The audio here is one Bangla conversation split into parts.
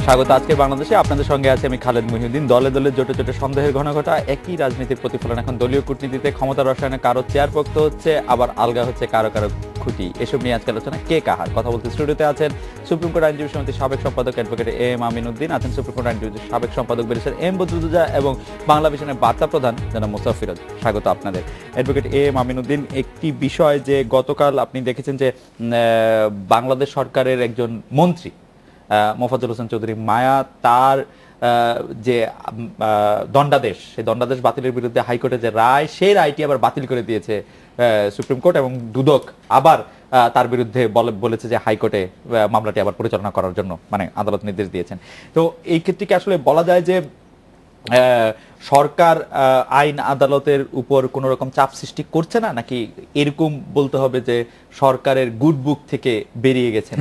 স্বাগত আজকে বাংলাদেশে, আপনাদের সঙ্গে আছে আমি খালেদ মুহিউদ্দিন। দলে দলে জোটে জোটে সন্দেহের ঘন ঘটা, একই রাজনীতির প্রতিফলন এখন দলীয় কূটনীতিতে। ক্ষমতা রসায়নে কারো চেয়ার পোক্ত হচ্ছে, আবার আলগা হচ্ছে কারো কারো খুঁটি। এসব নিয়ে আজকে আলোচনা কে কাহার। কথা বলতে স্টুডিওতে আছেন সুপ্রিম কোর্ট আইনজীবী সমিতির সাবেক সম্পাদক অ্যাডভোকেট এম আমিন উদ্দিন, আছেন সুপ্রিম কোর্ট আইনজীবী সাবেক সম্পাদক ব্যারিস্টার এম বদরুদ্দোজা এবং বাংলা ভিশনের বার্তা প্রধান জনাব মোস্তফা ফিরোজ। স্বাগত আপনাদের। অ্যাডভোকেট এম আমিন উদ্দিন, একটি বিষয় যে গতকাল আপনি দেখেছেন যে বাংলাদেশ সরকারের একজন মন্ত্রী মোফাজ্জল হোসেন চৌধুরী মায়া, তার যে দণ্ডাদেশ, সেই দণ্ডাদেশ বাতিলের বিরুদ্ধে হাইকোর্টের যে রায়, সেই রায়টি আবার বাতিল করে দিয়েছে সুপ্রিম কোর্ট, এবং দুদক আবার তার বিরুদ্ধে বলেছে যে হাইকোর্টে মামলাটি আবার পরিচালনা করার জন্য মানে আদালত নির্দেশ দিয়েছেন। তো এই ক্ষেত্রে কি আসলে বলা যায় যে সরকার আইন আদালতের উপর কোন রকম চাপ সৃষ্টি করছে না, নাকি এরকম বলতে হবে যে সরকারের গুড বুক থেকে বেরিয়ে গেছেন?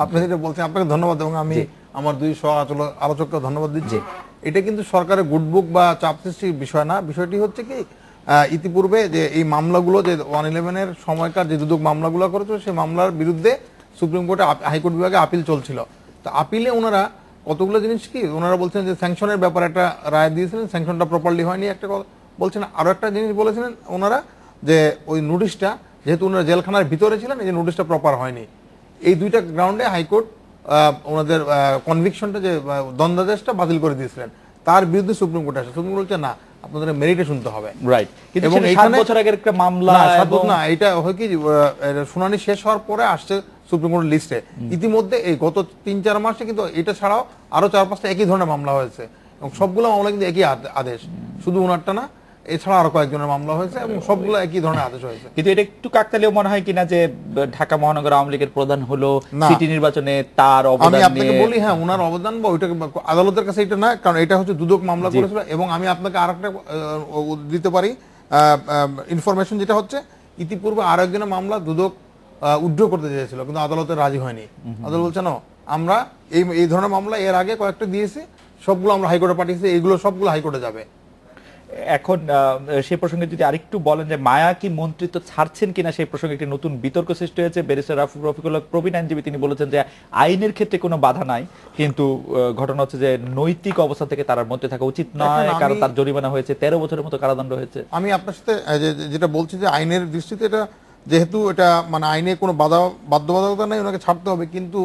আপনি যেটা বলছেন, আপনাকে ধন্যবাদ, এবং আমি আমার দুই সহ আলোচককে ধন্যবাদ দিচ্ছি। এটা কিন্তু সরকারের গুড বুক বা চাপ সৃষ্টির বিষয় না। বিষয়টি হচ্ছে কি, ইতিপূর্বে যে এই মামলাগুলো যে 111-এর সময়কার যে দুদক মামলাগুলো করেছিল, সেই মামলার বিরুদ্ধে সুপ্রিম কোর্টে হাইকোর্ট বিভাগে আপিল চলছিল। তো আপিলে ওনারা কতগুলো জিনিস কি ওনারা বলছেন যে স্যাংশনের ব্যাপারে একটা রায় দিয়েছিলেন, স্যাংশনটা প্রপারলি হয়নি একটা কথা বলছেন। আরো একটা জিনিস বলেছিলেন ওনারা যে ওই নোটিশটা, যেহেতু ওনারা জেলখানার ভিতরে ছিলেন, এই যে নোটিশটা প্রপার হয়নি। এই দুইটা গ্রাউন্ডে হাইকোর্ট ওনাদের কনভিকশনটা যে দণ্ডাদেশটা বাতিল করে দিয়েছিলেন। তার বিরুদ্ধে সুপ্রিম কোর্টে আসে, সুপ্রিম কোর্ট বলছে না, আপনাদের মেরিটে শুনতে হবে। রাইট, এবং 7 বছর আগের একটা মামলা না, এটা হয় কি শুনানি শেষ হওয়ার পরে আসছে সুপ্রিম কোর্টের লিস্টে। ইতিমধ্যে এই গত 3-4 মাসে কিন্তু এটা ছাড়াও আরো 4-5টা একই ধরনের মামলা হয়েছে, এবং সবগুলো মামলা কিন্তু একই আদেশ, শুধু ওনারটা না, এছাড়া আরো কয়েকজনের মামলা হয়েছে, এবং সবগুলো একই ধরনের আদেশ হয়েছে। কিন্তু এটা একটু কাকতালীয় মনে হয় কিনা যে ঢাকা মহানগর আওয়ামী লীগের প্রধান হলো, সিটি নির্বাচনে তার অবদান, আমি আপনাকে বলি হ্যাঁ, ওনার অবদান বা ওইটা আদালতের কাছে এটা না, কারণ এটা হচ্ছে দুদক মামলা করেছিল। এবং আমি আপনাকে আরেকটা দিতে পারি ইনফরমেশন, যেটা হচ্ছে ইতিপূর্বে আরো একজনের মামলা দুদক উইথড্র করতে চেয়েছিল, কিন্তু আদালতে রাজি হয়নি। আদালত বলছে না, আমরা এই ধরনের মামলা এর আগে কয়েকটা দিয়েছি, সবগুলো আমরা হাইকোর্টে পাঠিয়েছি, এইগুলো সবগুলো হাইকোর্টে যাবে। এখন সেই প্রসঙ্গে যদি আরেকটু বলেন যে মায়া কি মন্ত্রিত্ব ছাড়ছেন কিনা, সেই প্রসঙ্গে একটি নতুন বিতর্ক সৃষ্টি হয়েছে। ব্যারিস্টার রফিকুল্লাহ প্রবীণ আইনজীবী, তিনি বলেছেন যে আইনের ক্ষেত্রে কোনো বাধা নাই, কিন্তু ঘটনা হচ্ছে যে নৈতিক অবস্থা থেকে তার মন্ত্রী থাকা উচিত নয়, কারণ তার জরিমানা হয়েছে, 13 বছরের মতো কারাদণ্ড হয়েছে। আমি আপনার সাথে যেটা বলছি যে আইনের দৃষ্টিতে এটা, যেহেতু এটা মানে আইনে কোনো বাধ্যবাধকতা নেই, ওনাকে ছাড়তে হবে। কিন্তু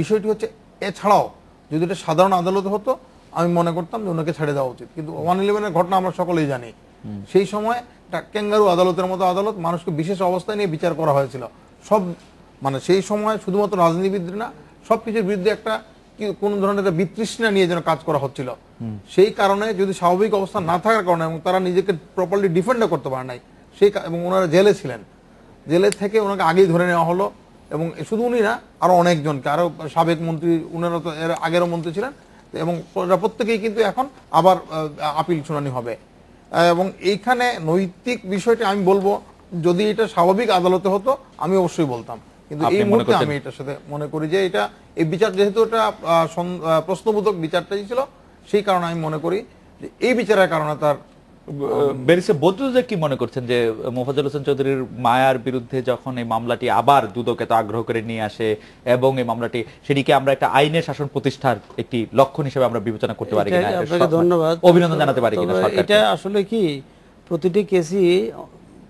বিষয়টি হচ্ছে এছাড়াও যদি এটা সাধারণ আদালত হতো, আমি মনে করতাম যে ওনাকে ছেড়ে দেওয়া উচিত। কিন্তু 111-এর ঘটনা আমরা সকলেই জানি, সেই সময় একটা ক্যাঙ্গারু আদালতের মতো আদালত, মানুষকে বিশেষ অবস্থায় নিয়ে বিচার করা হয়েছিল। সব মানে সেই সময় শুধুমাত্র রাজনীতিবিদ না, সবকিছুর বিরুদ্ধে একটা কোন ধরনের একটা বিতৃষ্ণা নিয়ে যেন কাজ করা হচ্ছিল। সেই কারণে যদি স্বাভাবিক অবস্থা না থাকার কারণে, এবং তারা নিজেকে প্রপারলি ডিফেন্ডও করতে পারে নাই, এবং ওনারা জেলে ছিলেন, জেলে থেকে ওনাকে আগেই ধরে নেওয়া হলো। এবং শুধু উনি না, আরো অনেকজনকে, আরো সাবেক মন্ত্রী, উনারা তো এর আগেরও মন্ত্রী ছিলেন, এবং প্রত্যেকেই কিন্তু এখন আবার আপিল শুনানি হবে। এবং এইখানে নৈতিক বিষয়টি আমি বলবো, যদি এটা স্বাভাবিক আদালতে হতো আমি অবশ্যই বলতাম, কিন্তু এই মুহূর্তে আমি এটার সাথে মনে করি যে এটা এই বিচার, যেহেতু এটা প্রশ্নবোধক বিচারটাই ছিল, সেই কারণে আমি মনে করি যে এই বিচারের কারণে তার। ব্যারিস্টার বদরুদ্দোজা কি মনে করছেন যে মোফাজ্জল হোসেন চৌধুরীর মায়ার বিরুদ্ধে যখন এই মামলাটি আবার দুদক এত আগ্রহ করে নিয়ে আসে, এবং এই মামলাটি সেটিকে আমরা একটা আইনের শাসন প্রতিষ্ঠার একটি লক্ষণ হিসেবে আমরা বিবেচনা করতে পারি কিনা? আপনাকে ধন্যবাদ, অভিনন্দন জানাতে পারি কিনা? এটা আসলে কি, প্রতিটি কেসই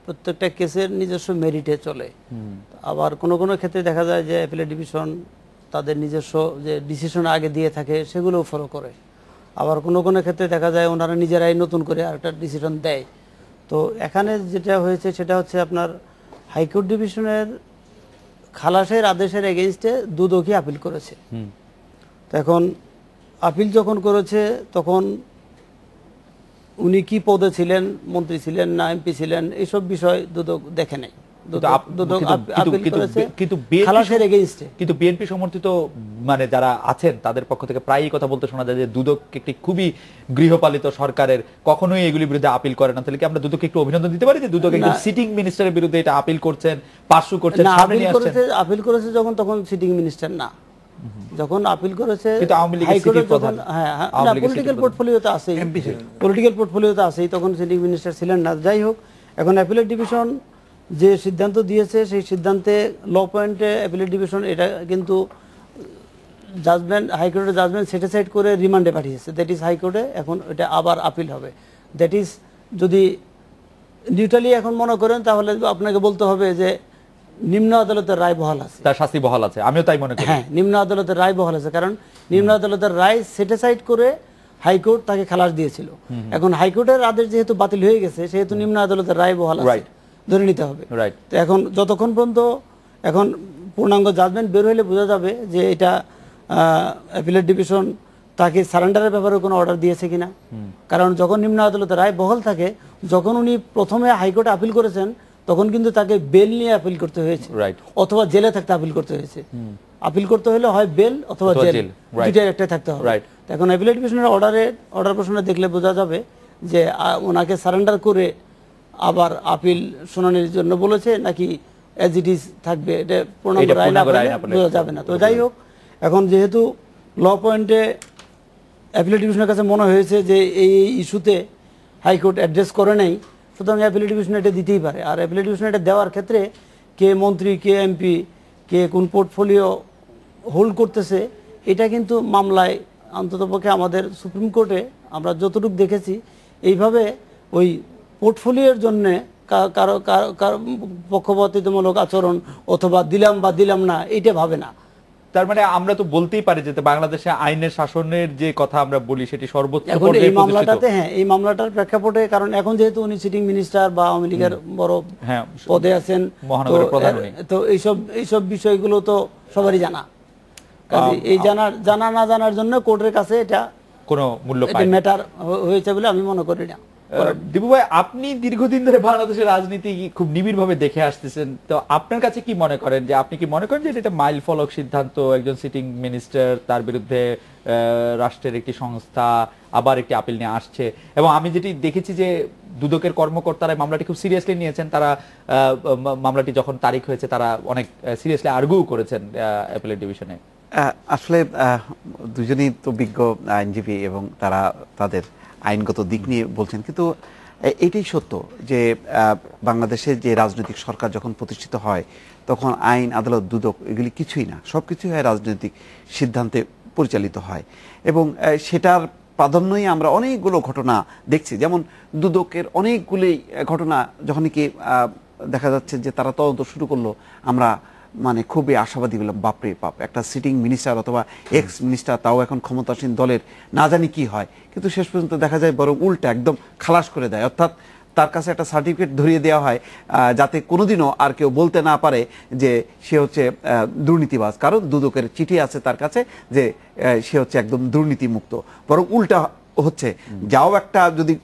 প্রত্যেকটা কেসের নিজস্ব মেরিটে চলে। আবার কোনো কোনো ক্ষেত্রে দেখা যায় যে অ্যাপিলেট ডিভিশন তাদের নিজস্ব যে ডিসিশন আগে দিয়ে থাকে সেগুলোও ফলো করে। আবার কোনো কোনো ক্ষেত্রে দেখা যায় ওনারা নিজেরাই নতুন করে আরেকটা ডিসিশন দেয়। তো এখানে যেটা হয়েছে সেটা হচ্ছে আপনার হাইকোর্ট ডিভিশনের খালাসের আদেশের এগেইনস্টে দুদকই আপিল করেছে। তো এখন আপিল যখন করেছে, তখন উনি কি পদে ছিলেন, মন্ত্রী ছিলেন না এমপি ছিলেন, এইসব বিষয় দুদক দেখে নাই। কিন্তু বিএনপি সমর্থিত মানে যারা আছেন তাদের পক্ষ থেকে প্রায়ই কথা বলতে শোনা যায় যে দুদক একটি খুবই গৃহপালিত সরকারের, কখনোই এগুলির বিরুদ্ধে আপিল করে না। তাহলে কি আমরা দুদককে একটু অভিনন্দন দিতে পারি যে দুদক একজন সিটিং মিনিস্টারের বিরুদ্ধে এটা আপিল করছেন, পার্সু করছেন, সামনে নিয়ে আসছেন? আপিল করেছে যখন, তখন সিটিং মিনিস্টার না, যখন আপিল করেছে কিন্তু আওয়ামী লীগের হাইকোর্টে সিটি প্রধান, যখন হ্যাঁ আওয়ামী লীগের পলিটিক্যাল সিটি পোর্টফোলিওতে আছেই, পলিটিক্যাল পোর্টফোলিওতে আছেই, তখন সিটিং মিনিস্টার ছিলেন না। যাই হোক, এখন অ্যাপিলেট ডিভিশন যে সিদ্ধান্ত দিয়েছে সেই সিদ্ধান্তে ল পয়েন্টে অ্যাপিলেট ডিভিশন এটা কিন্তু জাজমেন্ট, হাইকোর্টের জাজমেন্ট সেটিসাইড করে রিমান্ডে পাঠিয়েছে, দ্যাট ইজ হাইকোর্টে। এখন এটা আবার আপিল হবে। দ্যাট ইজ যদি নিউট্রালি এখন মনে করেন তাহলে আপনাকে বলতে হবে যে নিম্ন আদালতের রায় বহাল আছে, তার শাস্তি বহাল আছে, আমিও তাই মনে করি। হ্যাঁ, নিম্ন আদালতের রায় বহাল আছে, কারণ নিম্ন আদালতের রায় সেটিসাইড করে হাইকোর্ট তাকে খালাস দিয়েছিল। এখন হাইকোর্টের আদেশ যেহেতু বাতিল হয়ে গেছে, সেহেতু নিম্ন আদালতের রায় বহাল আছে, ধরে নিতে হবে। তো এখন যতক্ষণ পর্যন্ত এখন পূর্ণাঙ্গ জাজমেন্ট বের হইলে বোঝা যাবে যে এটা অ্যাপিলেট ডিভিশন তাকে সারেন্ডারের ব্যাপারে কোনো অর্ডার দিয়েছে কিনা। কারণ যখন নিম্ন আদালতের রায় বহাল থাকে, যখন উনি প্রথমে হাইকোর্টে আপিল করেছেন তখন কিন্তু তাকে বেল নিয়ে আপিল করতে হয়েছে, অথবা জেলে থাকতে আপিল করতে হয়েছে। আপিল করতে হলে হয় বেল অথবা জেল, দুইটার একটা থাকতে হবে। এখন অ্যাপিলেট ডিভিশনের অর্ডার প্রশ্নে দেখলে বোঝা যাবে যে ওনাকে সারেন্ডার করে আবার আপিল শুনানির জন্য বলেছে নাকি অ্যাজ ইট ইজ থাকবে, এটা পূর্ণাঙ্গ রায় না বোঝা যাবে না। তো যাই হোক, এখন যেহেতু ল পয়েন্টে অ্যাপিলেট ডিভিশনের কাছে মনে হয়েছে যে এই ইস্যুতে হাইকোর্ট অ্যাড্রেস করে নাই, সুতরাং অ্যাপিলেট ডিভিশন এটা দিতেই পারে। আর অ্যাপিলেট ডিভিশন এটা দেওয়ার ক্ষেত্রে কে মন্ত্রী, কে এমপি, কে কোন পোর্টফোলিও হোল্ড করতেছে, এটা কিন্তু মামলায় অন্ততপক্ষে আমাদের সুপ্রিম কোর্টে আমরা যতটুকু দেখেছি, এইভাবে ওই পোর্টফোলিওর জন্যে কারো পক্ষপাতিত্বমূলক আচরণ অথবা দিলাম বা দিলাম না এইটা ভাবে না। তার মানে আমরা তো বলতেই পারি যে বাংলাদেশে আইনের শাসনের যে কথা আমরা বলি সেটি সর্বোচ্চ এখন এই মামলাটাতে, হ্যাঁ, এই মামলাটার প্রেক্ষাপটে, কারণ এখন যেহেতু উনি সিটিং মিনিস্টার বা আওয়ামী লীগের বড় পদে আছেন, মহানগরের প্রধান, তো এইসব বিষয়গুলো তো সবারই জানা। এই জানা না জানার জন্য কোর্টের কাছে এটা কোনো মূল্য পায় না, ম্যাটার হয়েছে বলে আমি মনে করি না। দীপু ভাই, আপনি দীর্ঘদিন ধরে বাংলাদেশের রাজনীতি খুব নিবিড় ভাবে দেখে আসতেছেন, তো আপনার কাছে কি মনে করেন যে আপনি কি মনে করেন যে এটা মাইল ফলক সিদ্ধান্ত, একজন সিটিং মিনিস্টার তার বিরুদ্ধে রাষ্ট্রের একটি সংস্থা আবার একটি আপিল নিয়ে আসছে, এবং আমি যেটি দেখেছি যে দুদকের কর্মকর্তারা মামলাটি খুব সিরিয়াসলি নিয়েছেন, তারা মামলাটি যখন তারিখ হয়েছে তারা অনেক সিরিয়াসলি আর্গুও করেছেন অ্যাপিলেট ডিভিশনে। আসলে দুজনেই তো বিজ্ঞ আইনজীবী এবং তারা তাদের আইনগত দিক নিয়ে বলছেন, কিন্তু এটাই সত্য যে বাংলাদেশে যে রাজনৈতিক সরকার যখন প্রতিষ্ঠিত হয় তখন আইন, আদালত, দুদক এগুলি কিছুই না, সব কিছুই হয় রাজনৈতিক সিদ্ধান্তে পরিচালিত হয়। এবং সেটার প্রাধান্যই আমরা অনেকগুলো ঘটনা দেখছি, যেমন দুদকের অনেকগুলি ঘটনা যখন কি দেখা যাচ্ছে যে তারা তদন্ত শুরু করলো, আমরা মানে খুবই আশাবাদী হলাম, বাপরে বাপ, একটা সিটিং মিনিস্টার অথবা এক্স মিনিস্টার, তাও এখন ক্ষমতাসীন দলের, না জানি কি হয়, কিন্তু শেষ পর্যন্ত দেখা যায় বরং উল্টা একদম খালাস করে দেয়, অর্থাৎ তার কাছে একটা সার্টিফিকেট ধরিয়ে দেওয়া হয় যাতে কোনোদিনও আর কেউ বলতে না পারে যে সে হচ্ছে দুর্নীতিবাজ, কারণ দুদকের চিঠি আছে তার কাছে যে সে হচ্ছে একদম দুর্নীতিমুক্ত। বরং উল্টা হচ্ছে, যাও একটা যদি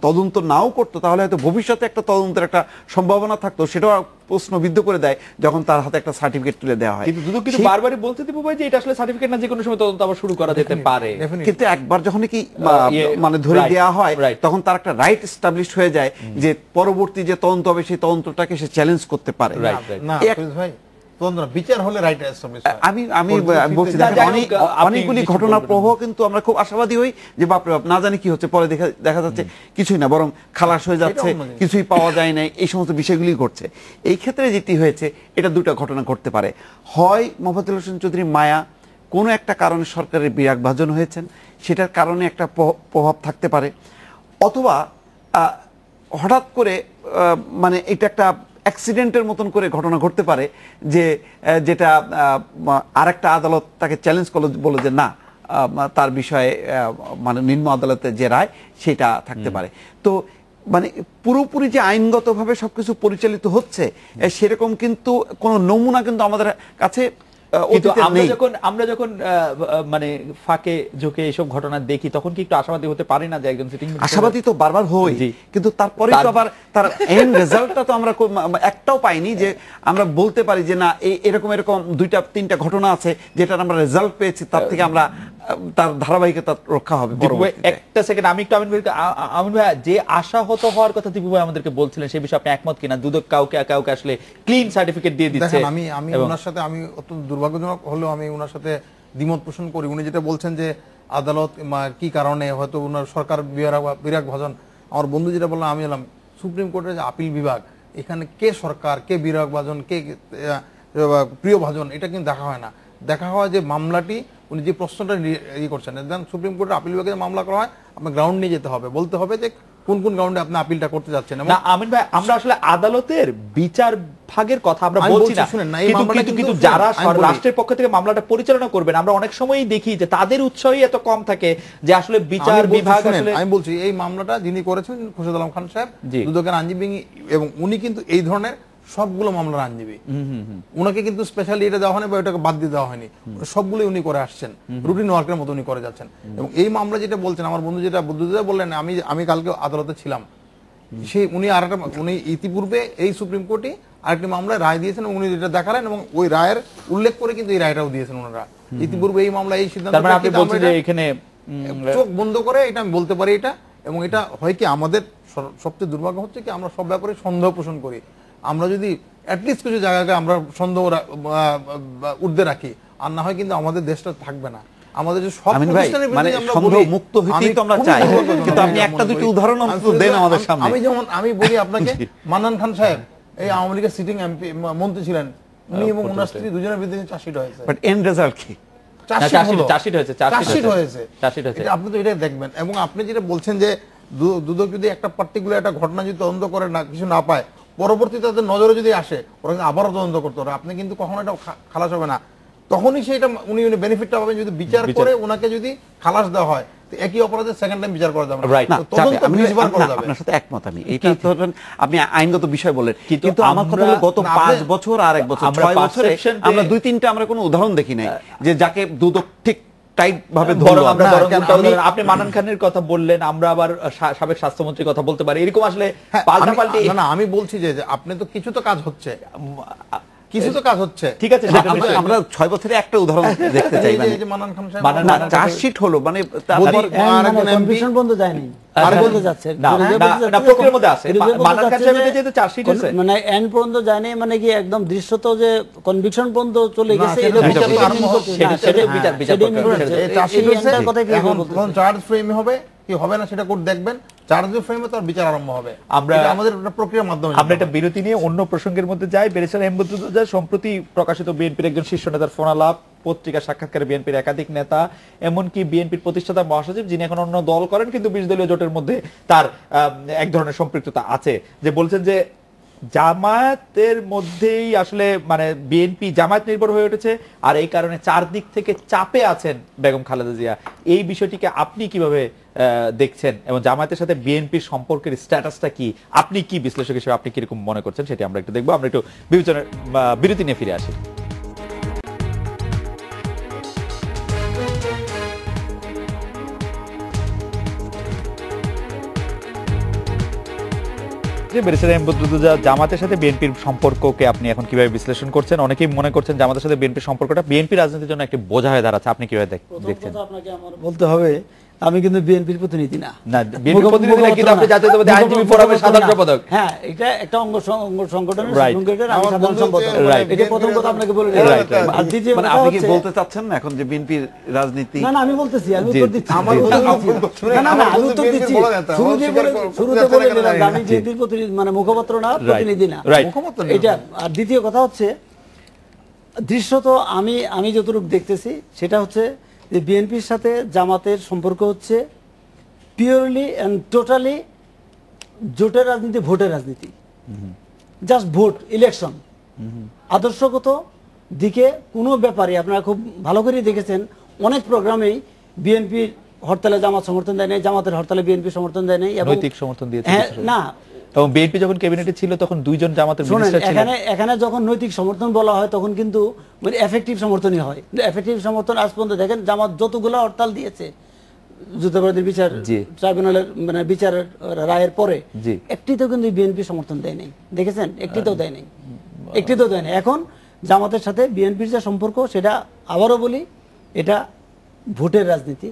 তদন্ত নাও করতো তাহলে হয়তো ভবিষ্যতে একটা তদন্তের একটা সম্ভাবনা থাকতো, সেটাও প্রশ্নবিদ্ধ করে দেয় যখন তার হাতে একটা সার্টিফিকেট তুলে দেওয়া হয়। কিন্তু দুদক কিন্তু বারবারই বলতে দিব ভাই যে এটা আসলে সার্টিফিকেট না, যে কোনো সময় তদন্ত আবার শুরু করা যেতে পারে, কিন্তু একবার যখন কি মানে ধরে দেওয়া হয় তখন তার একটা রাইট এস্টাবলিশড হয়ে যায় যে পরবর্তী যে তদন্ত হবে সেই তদন্তটাকে সে চ্যালেঞ্জ করতে পারে। না ভাই, বিচার হলে রাইট এস্টাবলিশ হয়। আমি বলছি অনেকগুলি ঘটনার প্রবাহ কিন্তু আমরা খুব আশাবাদী হই যে বাপরে বাপ, না জানি কি হচ্ছে, পরে দেখা যাচ্ছে কিছুই না, বরং খালাস হয়ে যাচ্ছে, কিছুই পাওয়া যায় না, এই সমস্ত বিষয়গুলি ঘটছে। এই ক্ষেত্রে যেটি হয়েছে, এটা দুটো ঘটনা ঘটতে পারে, হয় মোফাজ্জল হোসেন চৌধুরী মায়া কোনো একটা কারণে সরকারের বিরাগভাজন হয়েছেন, সেটার কারণে একটা প্রভাব থাকতে পারে, অথবা হঠাৎ করে মানে এটা একটা অ্যাক্সিডেন্টের মতন করে ঘটনা ঘটতে পারে যে যেটা আরেকটা আদালত তাকে চ্যালেঞ্জ করলো, বলে যে না, তার বিষয়ে মানে নিম্ন আদালতের যে রায় সেটা থাকতে পারে। তো মানে পুরোপুরি যে আইনগতভাবে সবকিছু পরিচালিত হচ্ছে সেরকম কিন্তু কোনো নমুনা কিন্তু আমাদের কাছে, আমরা যখন মানে ফাঁকে ঝোঁকে এইসব ঘটনা দেখি তখন কি একটু আশাবাদী হতে পারি না যে একজন সিটিং? আশাবাদী তো বারবার হই, কিন্তু তারপরে তো আবার তার এন্ড রেজাল্টটা তো আমরা একটাও পাইনি যে আমরা বলতে পারি যে না, এরকম দুইটা তিনটা ঘটনা আছে যেটার আমরা রেজাল্ট পেয়েছি, তার থেকে আমরা তার ধারাবাহিকতা রক্ষা হবে। একটা সেকেন্ড, আমি একটু আমিন ভাই, যে আশাহত হওয়ার কথা দীপু ভাই আমাদেরকে বলছিলেন, সেই বিষয়ে আপনি একমত কিনা? দুদক কাউকে আসলে ক্লিন সার্টিফিকেট দিয়ে দিচ্ছে। আমি ওনার সাথে, আমি অত্যন্ত দুর্ভাগ্যজনক হলেও আমি ওনার সাথে দ্বিমত পোষণ করি। উনি যেটা বলছেন যে আদালত কি কারণে হয়তো ওনার সরকার বিরাগ ভাজন, আমার বন্ধু যেটা বললাম, আমি এলাম সুপ্রিম কোর্টের যে আপিল বিভাগ, এখানে কে সরকার, কে বিরাগ ভাজন, কে প্রিয় ভাজন, এটা কিন্তু দেখা হয় না। দেখা হয় যে মামলাটি উনি যে প্রশ্নটা করছেন, সুপ্রিম কোর্টের আপিল বিভাগে মামলা করা হয়, আপনার গ্রাউন্ড নিয়ে যেতে হবে, বলতে হবে যে কোন কোন গ্রাউন্ডে আপনি আপিলটা করতে যাচ্ছেন। না আমিন ভাই, আমরা আসলে আদালতের বিচার ভাগের কথা আমরা বলছি না, কিন্তু যারা রাষ্ট্রের পক্ষ থেকে মামলাটা পরিচালনা করবেন, আমরা অনেক সময়ই দেখি যে তাদের উৎসাহই এত কম থাকে যে আসলে বিচার বিভাগ আসলে। আমি বলছি এই মামলাটা যিনি করেছেন খুরশেদ আলম খান সাহেব, দুদকের আইনজীবী, এবং উনি কিন্তু এই ধরনের সবগুলো মামলার আইনজীবী। উনাকে কিন্তু স্পেশালি এটা দেওয়া হয়নি বা এটাকে বাদ দিয়ে দেওয়া হয়নি, সবগুলোই উনি করে আসছেন, রুটিন ওয়ার্কের মতো উনি করে যাচ্ছেন। এবং এই মামলা যেটা বলছেন, আমার বন্ধু যেটা বললেন, আমি কালকে আদালতে ছিলাম, উনি ইতিপূর্বে এই সুপ্রিম কোর্টে আরেকটি মামলায় রায় দিয়েছেন এবং উনি যেটা দেখালেন এবং ওই রায়ের উল্লেখ করে কিন্তু এই রায়টাও দিয়েছেন ওনারা। ইতিপূর্বে এই মামলা এই সিদ্ধান্ত চোখ বন্ধ করে এটা আমি বলতে পারি এটা। এবং এটা হয় কি, আমাদের সবচেয়ে দুর্ভাগ্য হচ্ছে কি, আমরা সব ব্যাপারে সন্দেহ পোষণ করি। আমরা যদি অ্যাটলিস্ট কিছু জায়গাকে আমরা সন্দেহ ঊর্ধ্বে রাখি, আর না হয় কিন্তু আমাদের দেশটা থাকবে না। আমাদের যে সব প্রতিষ্ঠানের বিরুদ্ধে আমরা বলি মুক্ত হইতেই তো আমরা চাই, কিন্তু আপনি একটা দুটো উদাহরণ দেন আমাদের সামনে। আমি বলি আপনাকে, মান্নান খান সাহেব এই আওয়ামী লীগের সিটিং এমপি মন্ত্রী ছিলেন, উনি এবং ওনার স্ত্রী দুজনের বিরুদ্ধে চার্জশিট হয়েছে। বাট এন্ড রেজাল্ট কি? চার্জশিট হয়েছে। আপনি তো এটা দেখবেন। এবং আপনি যেটা বলছেন যে দুদক যদি একটা পার্টিকুলার একটা ঘটনা যদি তদন্ত করে না, কিছু না পায়, পরবর্তীতে তাদের নজরে যদি আসে, ওরা কিন্তু আবারও তদন্ত করতে হবে। আপনি কিন্তু কখনো এটা খালাস হবে না। তখনই সেটা উনি বেনিফিটটা পাবেন যদি বিচার করে ওনাকে যদি খালাস দেওয়া হয়, একই অপরাধের সেকেন্ড টাইম বিচার করা যাবে না। আপনার সাথে একমত আমি। এইটা আপনি আইনগত বিষয় বললেন, কিন্তু আমার কথা হলো গত 5 বছর আর 1 বছর 6 বছরে আমরা 2-3টা আমরা কোনো উদাহরণ দেখি নাই যে যাকে দুদক ঠিক টাইট ভাবে ধরলো। আপনি মান্নান খানের কথা বললেন, আমরা আবার সাবেক স্বাস্থ্যমন্ত্রীর কথা বলতে পারি, এরকম আসলে পাল্টাপাল্টি। না, আমি বলছি যে আপনি তো কিছু তো কাজ হচ্ছে, কিছু তো কাজ হচ্ছে, ঠিক আছে। আমরা 6 বছরে একটা উদাহরণ দেখতে চাই। মানে মান্নান খান সাহেব চার্জশিট হলো, মানে কনভিকশন বন্ধ যায়নি, আর বন্ধ যাচ্ছে না, না প্রক্রিয়ার মধ্যে আছে। মান্নান খান সাহেবের যেহেতু চার্জশিট আছে, মানে এন্ড পর্যন্ত যায়নি, মানে কি একদম দৃশ্যত যে কনভিকশন পর্যন্ত চলে গেছে, এটা বিচার চার্জ ফ্রেম হবে কি হবে না সেটা কোর্ট দেখবেন, চার্জের ফ্রেমে তার বিচার আরম্ভ হবে। আমাদের একটা প্রক্রিয়ার মাধ্যমে। আমরা একটা বিরতি নিয়ে অন্য প্রসঙ্গের মধ্যে যাই। ব্যারিস্টার এমবুদ্দুজা সম্প্রতি প্রকাশিত বিএনপির একজন শীর্ষ নেতার ফোনালাপ পত্রিকা সাক্ষাৎকারে বিএনপির একাধিক নেতা, এমনকি বিএনপির প্রতিষ্ঠাতা মহাসচিব যিনি এখন অন্য দল করেন কিন্তু 20 দলীয় জোটের মধ্যে তার এক ধরনের সম্পৃক্ততা আছে, যে বলছেন যে জামায়াতের মধ্যেই আসলে মানে বিএনপি জামায়াত নির্ভর হয়ে উঠেছে, আর এই কারণে চারদিক থেকে চাপে আছেন বেগম খালেদা জিয়া। এই বিষয়টিকে আপনি কিভাবে দেখছেন এবং জামায়াতের সাথে বিএনপির সম্পর্কের স্ট্যাটাসটা কি, আপনি কি বিশ্লেষক হিসেবে আপনি কিরকম মনে করছেন সেটি আমরা একটু দেখবো। আমরা একটু বিরতি নিয়ে ফিরে আসি। জামাতের সাথে বিএনপির সম্পর্ককে আপনি এখন কিভাবে বিশ্লেষণ করছেন? অনেকেই মনে করছেন জামাতের সাথে বিএনপির সম্পর্কটা বিএনপি রাজনীতির জন্য একটি বোঝা হয়ে দাঁড়াচ্ছে, আপনি কিভাবে দেখছেন? আপনাকে আমার বলতে হবে, আমি কিন্তু বিএনপির প্রতিনিধি না। বিএনপির প্রতিনিধি না, কিন্তু আপনি জাতীয়তাবাদী আইনজীবী ফোরামের সাধারণ সম্পাদক। হ্যাঁ, এটা একটা অঙ্গ সংগঠনের আমি সাধারণ সম্পাদক। এটা প্রথম কথা আপনাকে বলে দিই। আর দ্বিতীয় কথা, আপনি কি বলতে চাচ্ছেন না এখন যে বিএনপির রাজনীতি? না, আমি বলতেছি, আমি উত্তর দিচ্ছি। আমি উত্তর দিচ্ছি। শুরুতে বলে দিলাম আমি বিএনপির প্রতিনিধি, মানে মুখপাত্র না, প্রতিনিধি না। এটা। আর দ্বিতীয় কথা হচ্ছে, দৃশ্যত আমি যতটুকু দেখতেছি সেটা হচ্ছে যে বিএনপির সাথে জামাতের সম্পর্ক হচ্ছে পিওরলি অ্যান্ড টোটালি জোটের রাজনীতি, ভোটের রাজনীতি, জাস্ট ভোট, ইলেকশন। আদর্শগত দিকে কোনো ব্যাপারে আপনারা খুব ভালো করে দেখেছেন, অনেক প্রোগ্রামেই বিএনপির হরতালে জামাত সমর্থন দেয় নাই, জামাতের হরতালে বিএনপি সমর্থন দেয় নাই, নৈতিক সমর্থন দিয়েছে। না, এবং বিএনপি যখন ক্যাবিনেটে ছিল তখন দুইজন জামাতের মিনিস্টার ছিলেন। এখানে যখন নৈতিক সমর্থন বলা হয় তখন কিন্তু মানে এফেক্টিভ সমর্থনই হয়। এফেক্টিভ সমর্থন আজ পর্যন্ত দেখেন জামাত যতগুলো হরতাল দিয়েছে যুদ্ধাপরাধীর বিচার ট্রাইব্যুনালের মানে বিচারের রায়ের পরে, একটিতেও কিন্তু বিএনপি সমর্থন দেয় নাই। দেখেছেন? একটিতেও দেয় নাই, একটিতেও দেয় নাই। এখন জামাতের সাথে বিএনপির যে সম্পর্ক, সেটা আবারও বলি, এটা ভোটের রাজনীতি,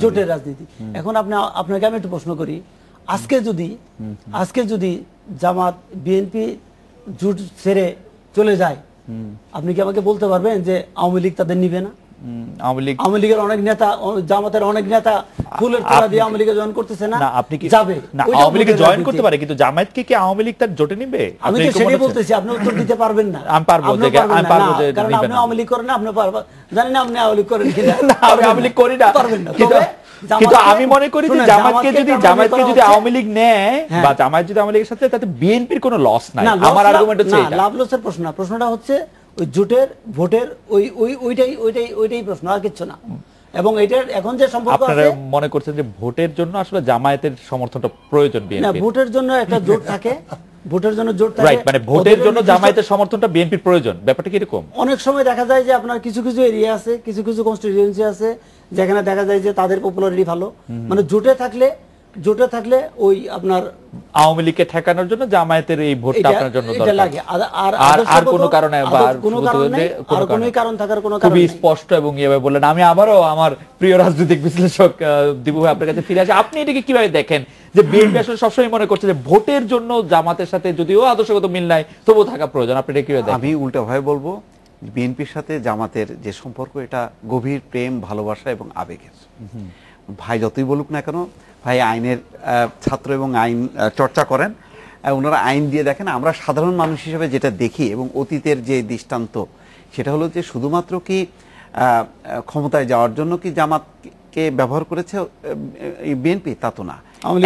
জোটের রাজনীতি। এখন আপনাকে আমি একটু প্রশ্ন করি, আজকে যদি জামাত বিএনপি জোট ছেড়ে চলে যায়, আপনি কি আমাকে বলতে পারবেন যে আওয়ামী লীগ তাদের নিবে না? আওয়ামী লীগের অনেক নেতা, জামাতের অনেক নেতা ফুলের তোড়া দিয়ে আওয়ামী লীগে জয়েন করতেছে না? আপনি কি যাবে না আওয়ামী লীগে জয়েন করতে পারে, কিন্তু জামায়াতকে কি আওয়ামী লীগ তার জোটে নিবে? আমি তো সেটাই বলতেছি, আপনি উত্তর দিতে পারবেন না। আমি পারবো যে কারণ আপনি আওয়ামী লীগ করেন না, আপনি পারবেন, জানি না আপনি আওয়ামী লীগ করেন কিনা। আমি আওয়ামী লীগ করি না, পারবেন না। কিন্তু আমি মনে করি যে জামায়াতকে যদি আওয়ামী লীগ নেয় বা জামায়াত যদি আওয়ামী লীগের সাথে, তাতে বিএনপির কোনো লস নাই। আমার আর্গুমেন্ট হচ্ছে এটা। লাভ লসের প্রশ্ন না, প্রশ্নটা হচ্ছে ওই জোটের ভোটের ওইটাই প্রশ্ন, আর কিছু না। এবং এটার এখন যে সম্পর্ক আছে, আপনারা মনে করছেন যে ভোটের জন্য আসলে জামায়াতের সমর্থনটা প্রয়োজন বিএনপির? না, ভোটের জন্য একটা জোট থাকে, ভোটের জন্য জোট থাকে, রাইট, মানে ভোটের জন্য জামায়াতের সমর্থনটা বিএনপির প্রয়োজন, ব্যাপারটা কি এরকম? অনেক সময় দেখা যায় যে আপনার কিছু কিছু এরিয়া আছে, কিছু কিছু কনস্টিটিউয়েন্সি আছে যেখানে দেখা যায় যে তাদের পপুলারিটি ভালো, মানে জোটে থাকলে ওই আপনার আওয়ামী লীগকে ঠেকানোর জন্য জামায়াতের এই ভোটটা আপনার জন্য দরকার লাগে। আর কোনো কারণে কোনো কারণ থাকার কোনো কারণ খুবই স্পষ্ট এবং এভাবে বললেন। আমি আবারও আমার প্রিয় রাজনৈতিক বিশ্লেষক দিবু ভাই আপনার কাছে ফিরে আসি। আপনি এটাকে কিভাবে দেখেন যে বিএনপি আসলে সবসময় মনে করছে যে ভোটের জন্য জামাতের সাথে যদিও আদর্শগত মিল নাই তবুও থাকা প্রয়োজন, আপনি এটা কিভাবে দেখেন? আমি উল্টা ভাবে বলবো, বিএনপির সাথে জামাতের যে সম্পর্ক, এটা গভীর প্রেম, ভালোবাসা এবং আবেগের। ভাই যতই বলুক না কেন, ভাই আইনের ছাত্র এবং আইন চর্চা করেন, ওনারা আইন দিয়ে দেখেন। আমরা সাধারণ মানুষ হিসেবে যেটা দেখি এবং অতীতের যে দৃষ্টান্ত, সেটা হলো যে শুধুমাত্র কি ক্ষমতায় যাওয়ার জন্য কি জামাতকে ব্যবহার করেছে বিএনপি, তা তো না।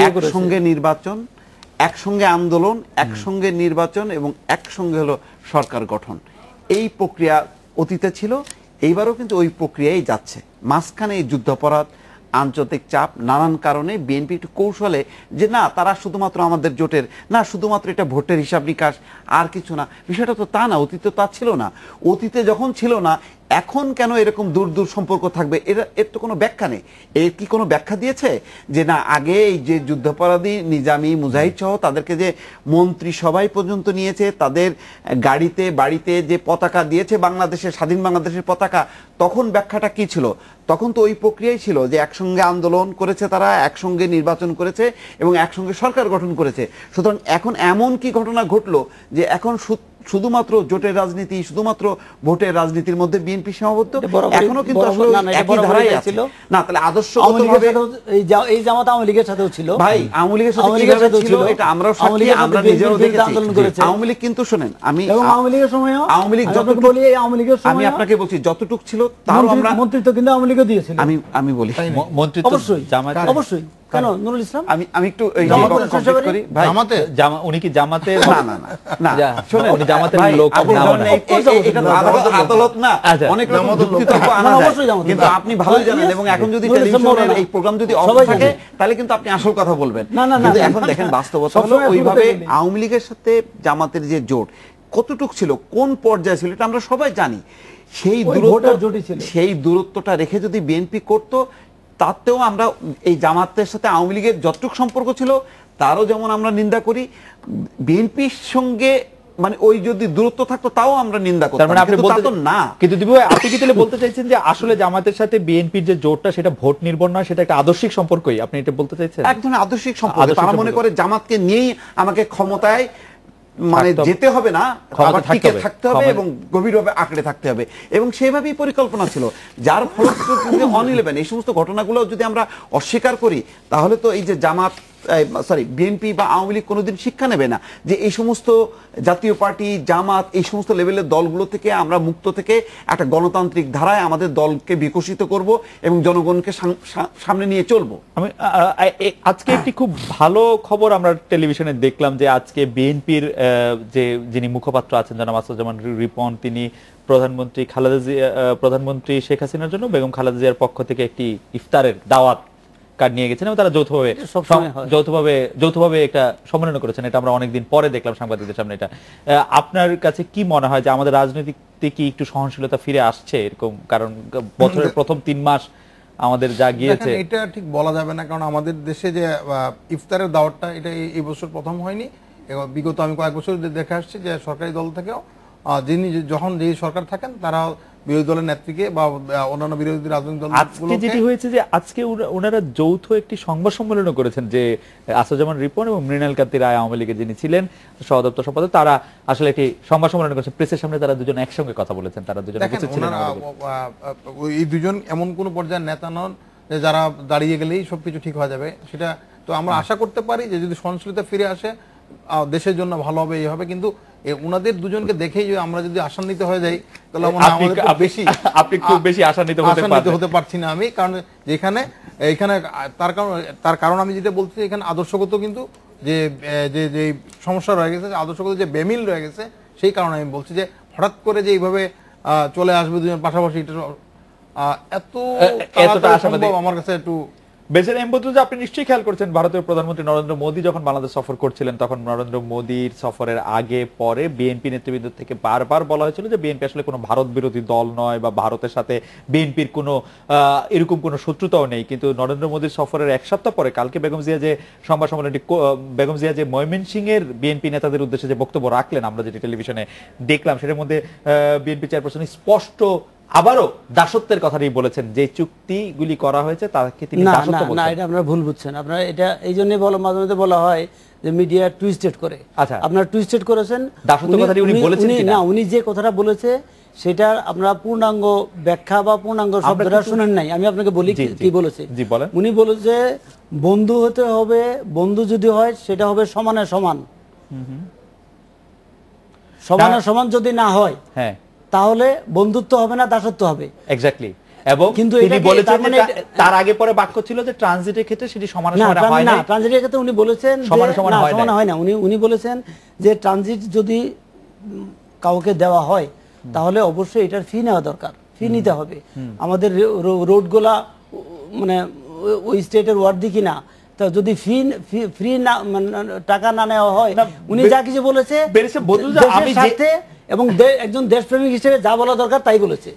একসঙ্গে নির্বাচন, একসঙ্গে আন্দোলন, একসঙ্গে নির্বাচন এবং একসঙ্গে হলো সরকার গঠন, এই প্রক্রিয়া অতীতে ছিল, এইবারও কিন্তু ওই প্রক্রিয়াই যাচ্ছে। মাঝখানে এই যুদ্ধাপরাধ, আন্তর্জাতিক চাপ, নানান কারণে বিএনপি একটু কৌশলে যে না, তারা শুধুমাত্র আমাদের জোটের না, শুধুমাত্র এটা ভোটের হিসাব নিকাশ, আর কিছু না। বিষয়টা তো তা না, অতীতে তা ছিল না। অতীতে যখন ছিল না, এখন কেন এরকম দূর দূর সম্পর্ক থাকবে? এর তো কোনো ব্যাখ্যা নেই। এর কি কোনো ব্যাখ্যা দিয়েছে যে না, আগে এই যে যুদ্ধাপরাধী নিজামী, মুজাহিদ সহ তাদেরকে যে মন্ত্রী সভায় পর্যন্ত নিয়েছে, তাদের গাড়িতে বাড়িতে যে পতাকা দিয়েছে বাংলাদেশের, স্বাধীন বাংলাদেশের পতাকা, তখন ব্যাখ্যাটা কি ছিল? তখন তো ওই প্রক্রিয়াই ছিল যে একসঙ্গে আন্দোলন করেছে তারা, একসঙ্গে নির্বাচন করেছে এবং একসঙ্গে সরকার গঠন করেছে। সুতরাং এখন এমন কি ঘটনা ঘটলো যে এখন শুধুমাত্র জোটের রাজনীতি, শুধুমাত্র ভোটের রাজনীতির মধ্যে বিএনপি সীমাবদ্ধ? এখনো কিন্তু আসলে একই ধারায় আছে না। তাহলে আদর্শগতভাবে এই জামাত আওয়ামী লীগের সাথেও ছিল ভাই, আওয়ামী লীগের সাথে কিভাবে ছিল এটা আমরাও সাক্ষী, আমরা নিজেরাও দেখেছি। আওয়ামী লীগ কিন্তু শুনেন, আমি আওয়ামী লীগের সময়, আওয়ামী লীগ যতটুকু বলি, আওয়ামী লীগের সময় আমি আপনাকে বলছি যতটুক ছিল, তারও আমরা মন্ত্রিত্ব কিন্তু আওয়ামী লীগও দিয়েছিল। আমি বলি মন্ত্রিত্ব অবশ্যই জামাত, অবশ্যই। কেন নুরুল ইসলাম? আমি একটু কমপ্লিট করি ভাই। উনি কি জামাতের? না শুনুন, উনি জামাতের লোক না, এটা আদালত না, অনেক রকম যুক্তিতর্ক আনা যায়, কিন্তু আপনি ভালোই জানেন। এবং এখন যদি টেলিভিশনের এই প্রোগ্রাম যদি অফ থাকে, তাহলে কিন্তু আপনি আসল কথা বলবেন। কিন্তু এখন দেখেন বাস্তবতা হলো, ওইভাবে আওয়ামী লীগের সাথে জামাতের যে জোট কতটুক ছিল, কোন পর্যায়ে ছিল, এটা আমরা সবাই জানি। সেই দূরত্বটা রেখে যদি বিএনপি করতো, তাতেও আমরা এই জামাতের সাথে আওয়ামী লীগের যতটুকু সম্পর্ক ছিল তারও যেমন আমরা নিন্দা করি, বিএনপির সঙ্গে মানে ওই যদি দূরত্ব থাকতো তাও আমরা নিন্দা করতাম। মানে আপনি বলতে না, কিন্তু দিবু ভাই আপনি কি তাহলে বলতে চাইছেন যে আসলে জামাতের সাথে বিএনপির যে জোটটা, সেটা ভোট নির্ভর নয়, সেটা একটা আদর্শিক সম্পর্কই, আপনি এটা বলতে চাইছেন? এক ধরনের আদর্শিক সম্পর্ক। তারা মনে করে জামাতকে নিয়েই আমাকে ক্ষমতায় মানে যেতে হবে না, টিকে থাকতে হবে এবং গভীরভাবে আঁকড়ে থাকতে হবে, এবং সেভাবেই পরিকল্পনা ছিল। যার ফলশ্রুতিতে অন-11 এই সমস্ত ঘটনাগুলো যদি আমরা অস্বীকার করি, তাহলে তো এই যে জামাত, বিএনপি বা আওয়ামী লীগ কোনোদিন শিক্ষা নেবে না যে এই সমস্ত জাতীয় পার্টি, জামাত, এই সমস্ত লেভেলের দলগুলো থেকে আমরা মুক্ত থেকে একটা গণতান্ত্রিক ধারায় আমাদের দলকে বিকশিত করব এবং জনগণকে সামনে নিয়ে চলবো। আমি আজকে একটি খুব ভালো খবর আমরা টেলিভিশনে দেখলাম যে আজকে বিএনপির যে যিনি মুখপাত্র আছেন জনাব আসাদুজ্জামান রিপন, তিনি প্রধানমন্ত্রী শেখ হাসিনার জন্য বেগম খালেদা জিয়ার পক্ষ থেকে একটি ইফতারের দাওয়াত কার্ড নিয়ে গেছেন এবং তারা যৌথভাবে একটা সম্মেলন করেছেন। এটা আমরা অনেকদিন পরে দেখলাম সাংবাদিকদের সামনে। এটা আপনার কাছে কি মনে হয় যে আমাদের রাজনীতিতে কি একটু সহনশীলতা ফিরে আসছে এরকম? কারণ বছরের প্রথম 3 মাস আমাদের যা গিয়েছে, এটা ঠিক বলা যাবে না, কারণ আমাদের দেশে যে ইফতারের দাওয়াতটা, এটা এই বছর প্রথম হয়নি। বিগত আমি কয়েক বছর দেখে আসছি যে সরকারি দল থেকেও যিনি যখন যে সরকার থাকেন তারা বিরোধী দলের নেত্রীকে বা অন্যান্য বিরোধী রাজনৈতিক আজকে যেটি হয়েছে যে আজকে ওনারা যৌথ একটি সংবাদ সম্মেলনও করেছেন, যে আসাদুজ্জামান রিপন এবং মৃণাল কান্তি রায় আওয়ামী লীগের যিনি ছিলেন সহদপ্তর সম্পাদক, তারা আসলে একটি সংবাদ সম্মেলন করেছেন প্রেসের সামনে, তারা দুজন একসঙ্গে কথা বলেছেন, তারা দুজন উপস্থিত ছিলেন। এই দুজন এমন কোন পর্যায়ের নেতা নন যে যারা দাঁড়িয়ে গেলেই সবকিছু ঠিক হয়ে যাবে, সেটা তো আমরা আশা করতে পারি যে যদি সহনশীলতা ফিরে আসে দেশের জন্য ভালো হবে, এই হবে। কিন্তু ওনাদের দুজনকে দেখেই আমরা যদি আশান্বিত হয়ে যাই তাহলে আপনি খুব বেশি আশান্বিত হতে পারছি না আমি, কারণ যেখানে এইখানে তার কারণ আমি যেটা বলছি, এখানে আদর্শগত কিন্তু যে যে সমস্যা রয়ে গেছে, আদর্শগত যে বেমিল রয়ে গেছে, সেই কারণে আমি বলছি যে হঠাৎ করে যে এইভাবে চলে আসবে দুজন পাশাপাশি, এতটা আশাবাদী আমার কাছে একটু বেসের এমবদুল। আপনি নিশ্চয়ই খেয়াল করছেন ভারতের প্রধানমন্ত্রী নরেন্দ্র মোদী যখন বাংলাদেশ সফর করছিলেন, তখন নরেন্দ্র মোদীর সফরের আগে পরে বিএনপি নেতৃবৃন্দ থেকে বারবার বলা হয়েছিল যে বিএনপি আসলে কোনো ভারত বিরোধী দল নয়, বা ভারতের সাথে বিএনপির কোনো এরকম কোনো শত্রুতাও নেই। কিন্তু নরেন্দ্র মোদীর সফরের এক সপ্তাহ পরে কালকে বেগম জিয়া যে সংবাদ সম্মেলনটি, বেগম জিয়া যে ময়মনসিংহের বিএনপি নেতাদের উদ্দেশ্যে যে বক্তব্য রাখলেন, আমরা যেটি টেলিভিশনে দেখলাম, সেটার মধ্যে বিএনপি চেয়ারপারসন স্পষ্ট আবারও দাসত্বের কথাই বলেছেন, যে চুক্তিগুলি করা হয়েছে তাকে তিনি দাসত্ব বলছেন। না, এটা আপনারা ভুল বুঝছেন। আপনারা এটা এই জন্যই মাঝে মাঝে বলা হয় যে মিডিয়া টুইস্টেড করে। আচ্ছা, আপনারা টুইস্টেড করেছেন। দাসত্ব কথাটি উনি বলেছেন না, উনি যে কথাটা বলেছে সেটা আপনারা পূর্ণাঙ্গ ব্যাখ্যা বা পূর্ণাঙ্গ শব্দটা শুনেন নাই। আমি আপনাকে বলি কি বলেছে। জি বলেন। উনি বলেছে বন্ধু হতে হবে, বন্ধু যদি হয় সেটা হবে সমানে সমান, সমানে সমান যদি না হয় হ্যাঁ তাহলে বন্ধুত্ব হবে না, দাসত্ব হবে। এক্স্যাক্টলি। এবং তিনি বলেছেন যে তার আগে পরে বাক্য ছিল যে ট্রানজিটের ক্ষেত্রে সেটি সমান সমান হয় না। ট্রানজিটের ক্ষেত্রে উনি বলেছেন সমান সমান হয় না। উনি বলেছেন যে ট্রানজিট যদি কাউকে দেওয়া হয় তাহলে অবশ্যই এটার ফি নেওয়া দরকার, ফি নিতে হবে। আমাদের রোডগুলা মানে ওই স্টেটের ওয়ার্ডি কিনা, তা যদি ফ্রি না টাকা না নেওয়া হয়, উনি যা কিছু বলেছে এবং একজন দেশপ্রেমিক হিসেবে যা বলা দরকার তাই বলেছে।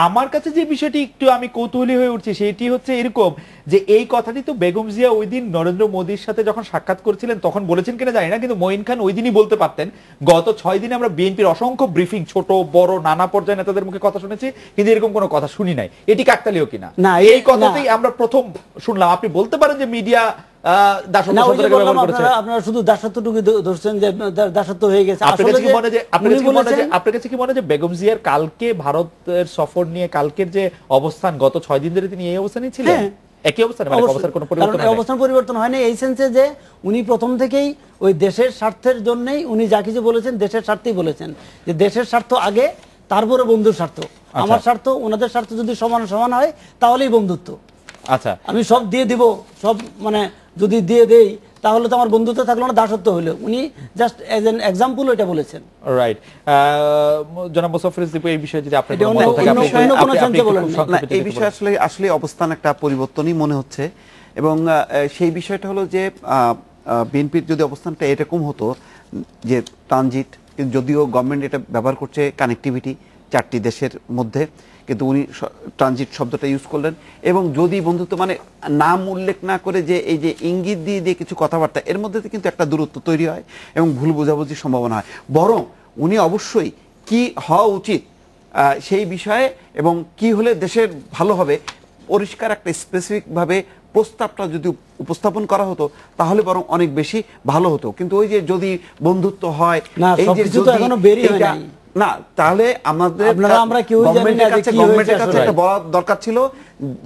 আমার কাছে যে বিষয়টি একটু আমি কৌতূহলী হয়ে উঠছি সেটি হচ্ছে এরকম যে এই কথাটি তো বেগম জিয়া ওই দিন নরেন্দ্র মোদীর সাথে যখন সাক্ষাৎ করেছিলেন তখন বলেছেন কিনা জানি না, কিন্তু মঈন খান ওই দিনই বলতে পারতেন। গত 6 দিনে আমরা বিএনপির অসংখ্য ব্রিফিং, ছোট বড় নানা পর্যায়ে নেতাদের মুখে কথা শুনেছি, কিন্তু এরকম কোনো কথা শুনি নাই। এটি কাকতালীয় কিনা না, এই কথাতেই আমরা প্রথম শুনলাম। আপনি বলতে পারেন যে মিডিয়া আপনারা শুধু দাসত্বটুকু ধরছেন যে দাসত্ব হয়ে গেছে। আপনার কাছে কি মনে হয় যে বেগম জিয়ার কালকে ভারতের সফর নিয়ে কালকের যে অবস্থান, গত 6 দিন ধরে তিনি এই অবস্থানেই ছিলেন? একই অবস্থানে, মানে অবস্থার কোনো পরিবর্তন হয়নি এই সেন্সে যে উনি প্রথম থেকেই ওই দেশের স্বার্থের জন্যই উনি যা কিছু বলেছেন দেশের স্বার্থেই বলেছেন, যে দেশের স্বার্থ আগে, তারপরে বন্ধুর স্বার্থ। আমার স্বার্থ ওনাদের স্বার্থ যদি সমান সমান হয় তাহলেই বন্ধুত্ব। আচ্ছা, আমি সব দিয়ে দিব, সব মানে যদি দিয়ে দেই তাহলে তো আমার বন্ধুত্ব থাকলো না, দাসত্ব হলো। উনি জাস্ট এজ এন এক্সাম্পল এটা বলেছেন। রাইট। জনাব মোসাফফর দীপু, এই বিষয়ে যদি আপনি এই বিষয়ে আসলে অবস্থান একটা পরিবর্তনই মনে হচ্ছে। এবং সেই বিষয়টা হলো যে বিএনপির যদি অবস্থানটা এরকম হতো যে ট্রানজিট, যদিও গভর্নমেন্ট এটা ব্যবহার করছে কানেক্টিভিটি 4টি দেশের মধ্যে, কিন্তু উনি ট্রানজিট শব্দটা ইউজ করলেন। এবং যদি বন্ধুত্ব মানে নাম উল্লেখ না করে যে এই যে ইঙ্গিত দিয়ে দিয়ে কিছু কথাবার্তা, এর মধ্যে কিন্তু একটা দূরত্ব তৈরি হয় এবং ভুল বোঝাবুঝির সম্ভাবনা হয়। বরং উনি অবশ্যই কি হওয়া উচিত সেই বিষয়ে এবং কি হলে দেশের ভালো হবে পরিষ্কার একটা স্পেসিফিকভাবে প্রস্তাবটা যদি উপস্থাপন করা হতো তাহলে বরং অনেক বেশি ভালো হতো। কিন্তু ওই যে যদি বন্ধুত্ব হয়, এই যে না, তাহলে আমাদের গভর্নমেন্টের কাছে একটা বলা দরকার ছিল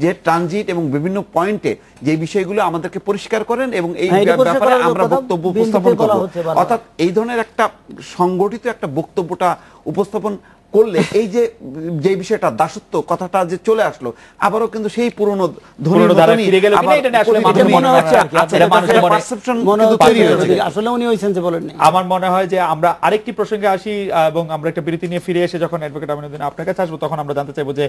যে ট্রানজিট এবং বিভিন্ন পয়েন্টে যে বিষয়গুলো আমাদেরকে পরিষ্কার করেন এবং এই ব্যাপারে আমরা বক্তব্য উপস্থাপন করব। অর্থাৎ এই ধরনের একটা সংগঠিত একটা বক্তব্যটা উপস্থাপন করলে এই যে বিষয়টা দাসত্ব কথাটা যে চলে আসলো, আবারও কিন্তু সেই পুরনো আমার মনে হয় যে আমরা আরেকটি প্রসঙ্গে আসি এবং আমরা একটা বিরতি নিয়ে ফিরে এসে যখন অ্যাডভোকেট আমিনুদ্দিন আপনার কাছে আসবো তখন আমরা জানতে চাইবো যে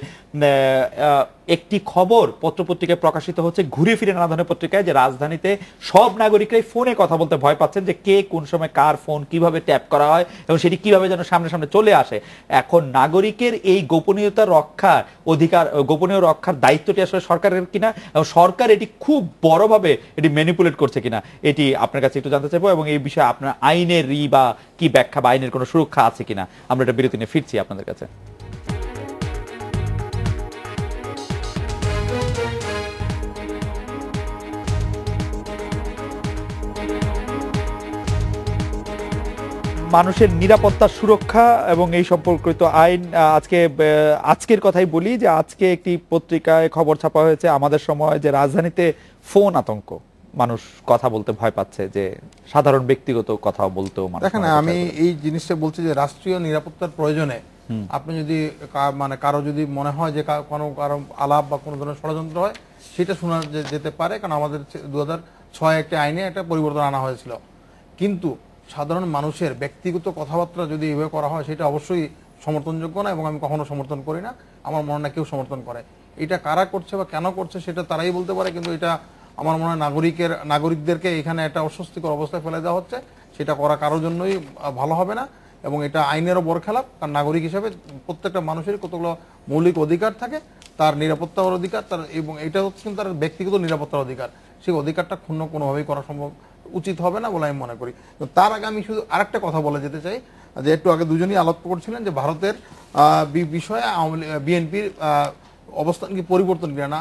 একটি খবর পত্রপত্রিকায় প্রকাশিত হচ্ছে, ঘুরে ফিরে নানা ধরনের পত্রিকায়, যে রাজধানীতে সব নাগরিকরাই ফোনে কথা বলতে ভয় পাচ্ছেন, যে কে কোন সময় কার ফোন কিভাবে ট্যাপ করা হয় এবং সেটি কিভাবে যেন সামনে সামনে চলে আসে। এখন এখন নাগরিকের এই গোপনীয়তা রক্ষার অধিকার, গোপনীয় রক্ষার দায়িত্বটি আসলে সরকারের কিনা, এবং সরকার এটি খুব বড়ভাবে এটি ম্যানিপুলেট করছে কিনা, এটি আপনার কাছে একটু জানতে চাইবো, এবং এই বিষয়ে আপনার আইনের বা কি ব্যাখ্যা বা আইনের কোনো সুরক্ষা আছে কিনা। আমরা এটা বিরতি নিয়ে ফিরছি আপনাদের কাছে। মানুষের নিরাপত্তা সুরক্ষা এবং এই সম্পর্কিত আইন, আজকের কথাই বলি যে আজকে একটি পত্রিকায় খবর ছাপা হয়েছে আমাদের সময় যে রাজধানীতে ফোন আতঙ্ক, মানুষ কথা বলতে ভয় পাচ্ছে, যে সাধারণ ব্যক্তিগত কথা বলতেও মানুষ। দেখেন, আমি এই জিনিসটা বলছি যে রাষ্ট্রীয় নিরাপত্তার প্রয়োজনে আপনি যদি মানে কারো যদি মনে হয় যে কারো আলাপ বা কোনো ধরনের ষড়যন্ত্র হয়, সেটা শোনা যেতে পারে, কারণ আমাদের 2006 একটা আইনে একটা পরিবর্তন আনা হয়েছিল। কিন্তু সাধারণ মানুষের ব্যক্তিগত কথাবার্তা যদি এভাবে করা হয়, সেটা অবশ্যই সমর্থনযোগ্য না, এবং আমি কখনো সমর্থন করি না, আমার মনে হয় কেউ সমর্থন করে। এটা কারা করছে বা কেন করছে সেটা তারাই বলতে পারে, কিন্তু এটা আমার মনে হয় নাগরিকদেরকে এখানে একটা অস্বস্তিকর অবস্থায় ফেলে দেওয়া হচ্ছে। সেটা করা কারোর জন্যই ভালো হবে না, এবং এটা আইনেরও বরখেলাপ। কারণ নাগরিক হিসেবে প্রত্যেকটা মানুষের কতগুলো মৌলিক অধিকার থাকে, তার নিরাপত্তার অধিকার, তার, এবং এটা হচ্ছে তার ব্যক্তিগত নিরাপত্তার অধিকার। সেই অধিকারটা ক্ষুণ্ণ কোনোভাবেই করা উচিত হবে না বলে আমি মনে করি। তো তার আগে আমি শুধু আরেকটা কথা বলে যেতে চাই, যে একটু আগে দুজনই আলোচনা করছিলেন যে ভারতের বিষয়ে বিএনপির অবস্থান কি পরিবর্তন কিনা না।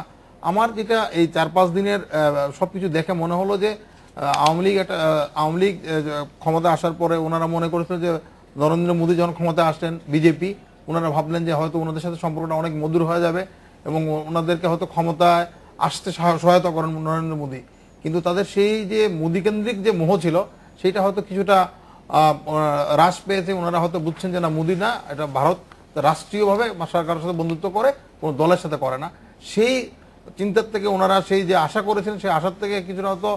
আমার যেটা এই 4-5 দিনের সবকিছু দেখে মনে হলো যে আওয়ামী লীগ ক্ষমতা আসার পরে ওনারা মনে করেছিল যে নরেন্দ্র মোদী যখন ক্ষমতা আসলেন, বিজেপি, ওনারা ভাবলেন যে হয়তো ওনাদের সাথে সম্পর্কটা অনেক মধুর হয়ে যাবে এবং ওনাদেরকে হয়তো ক্ষমতায় আসতে সহায়তা করেন নরেন্দ্র মোদী। কিন্তু তাদের সেই যে মোদী কেন্দ্রিক যে মোহ ছিল, সেটা হয়তো কিছুটা হ্রাস পেয়েছে। ওনারা হয়তো বুঝছেন যে না, মোদী না, এটা ভারত রাষ্ট্রীয়ভাবে সরকারের সাথে বন্ধুত্ব করে, কোনো দলের সাথে করে না। সেই চিন্তার থেকে ওনারা সেই যে আশা করেছিলেন, সেই আশার থেকে কিছুটা হয়তো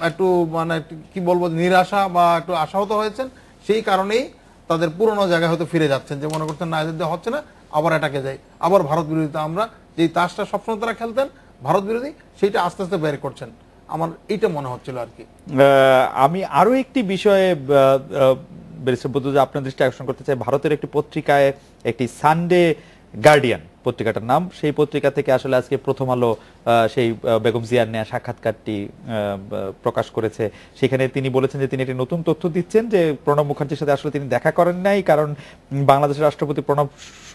একটু মানে কি বলবো, নিরাশা বা একটু আশাহত হয়েছেন। সেই কারণেই তাদের পুরনো জায়গায় হয়তো ফিরে যাচ্ছেন, যে মনে করছেন না, এদের হচ্ছে না, আবার এটাকে যাই, আবার ভারত বিরোধিতা। আমরা যেই তাসটা সবসময় তারা খেলতেন ভারত বিরোধী, সেইটা আস্তে আস্তে বের করছেন, আমার এইটা মনে হচ্ছিল আর কি। আমি আরো একটি বিষয়ে আপনার দৃষ্টি আকর্ষণ করতে চাই। ভারতের একটি পত্রিকায়, একটি সানডে গার্ডিয়ান পত্রিকাটার নাম, সেই পত্রিকা থেকে আসলে আজকে প্রথম আলো সেই বেগম জিয়ার নেয়া সাক্ষাৎকারটি প্রকাশ করেছে। সেখানে তিনি বলেছেন যে তিনি একটি নতুন তথ্য দিচ্ছেন, যে প্রণব মুখার্জির সাথে আসলে তিনি দেখা করেন নাই, কারণ বাংলাদেশের রাষ্ট্রপতি প্রণব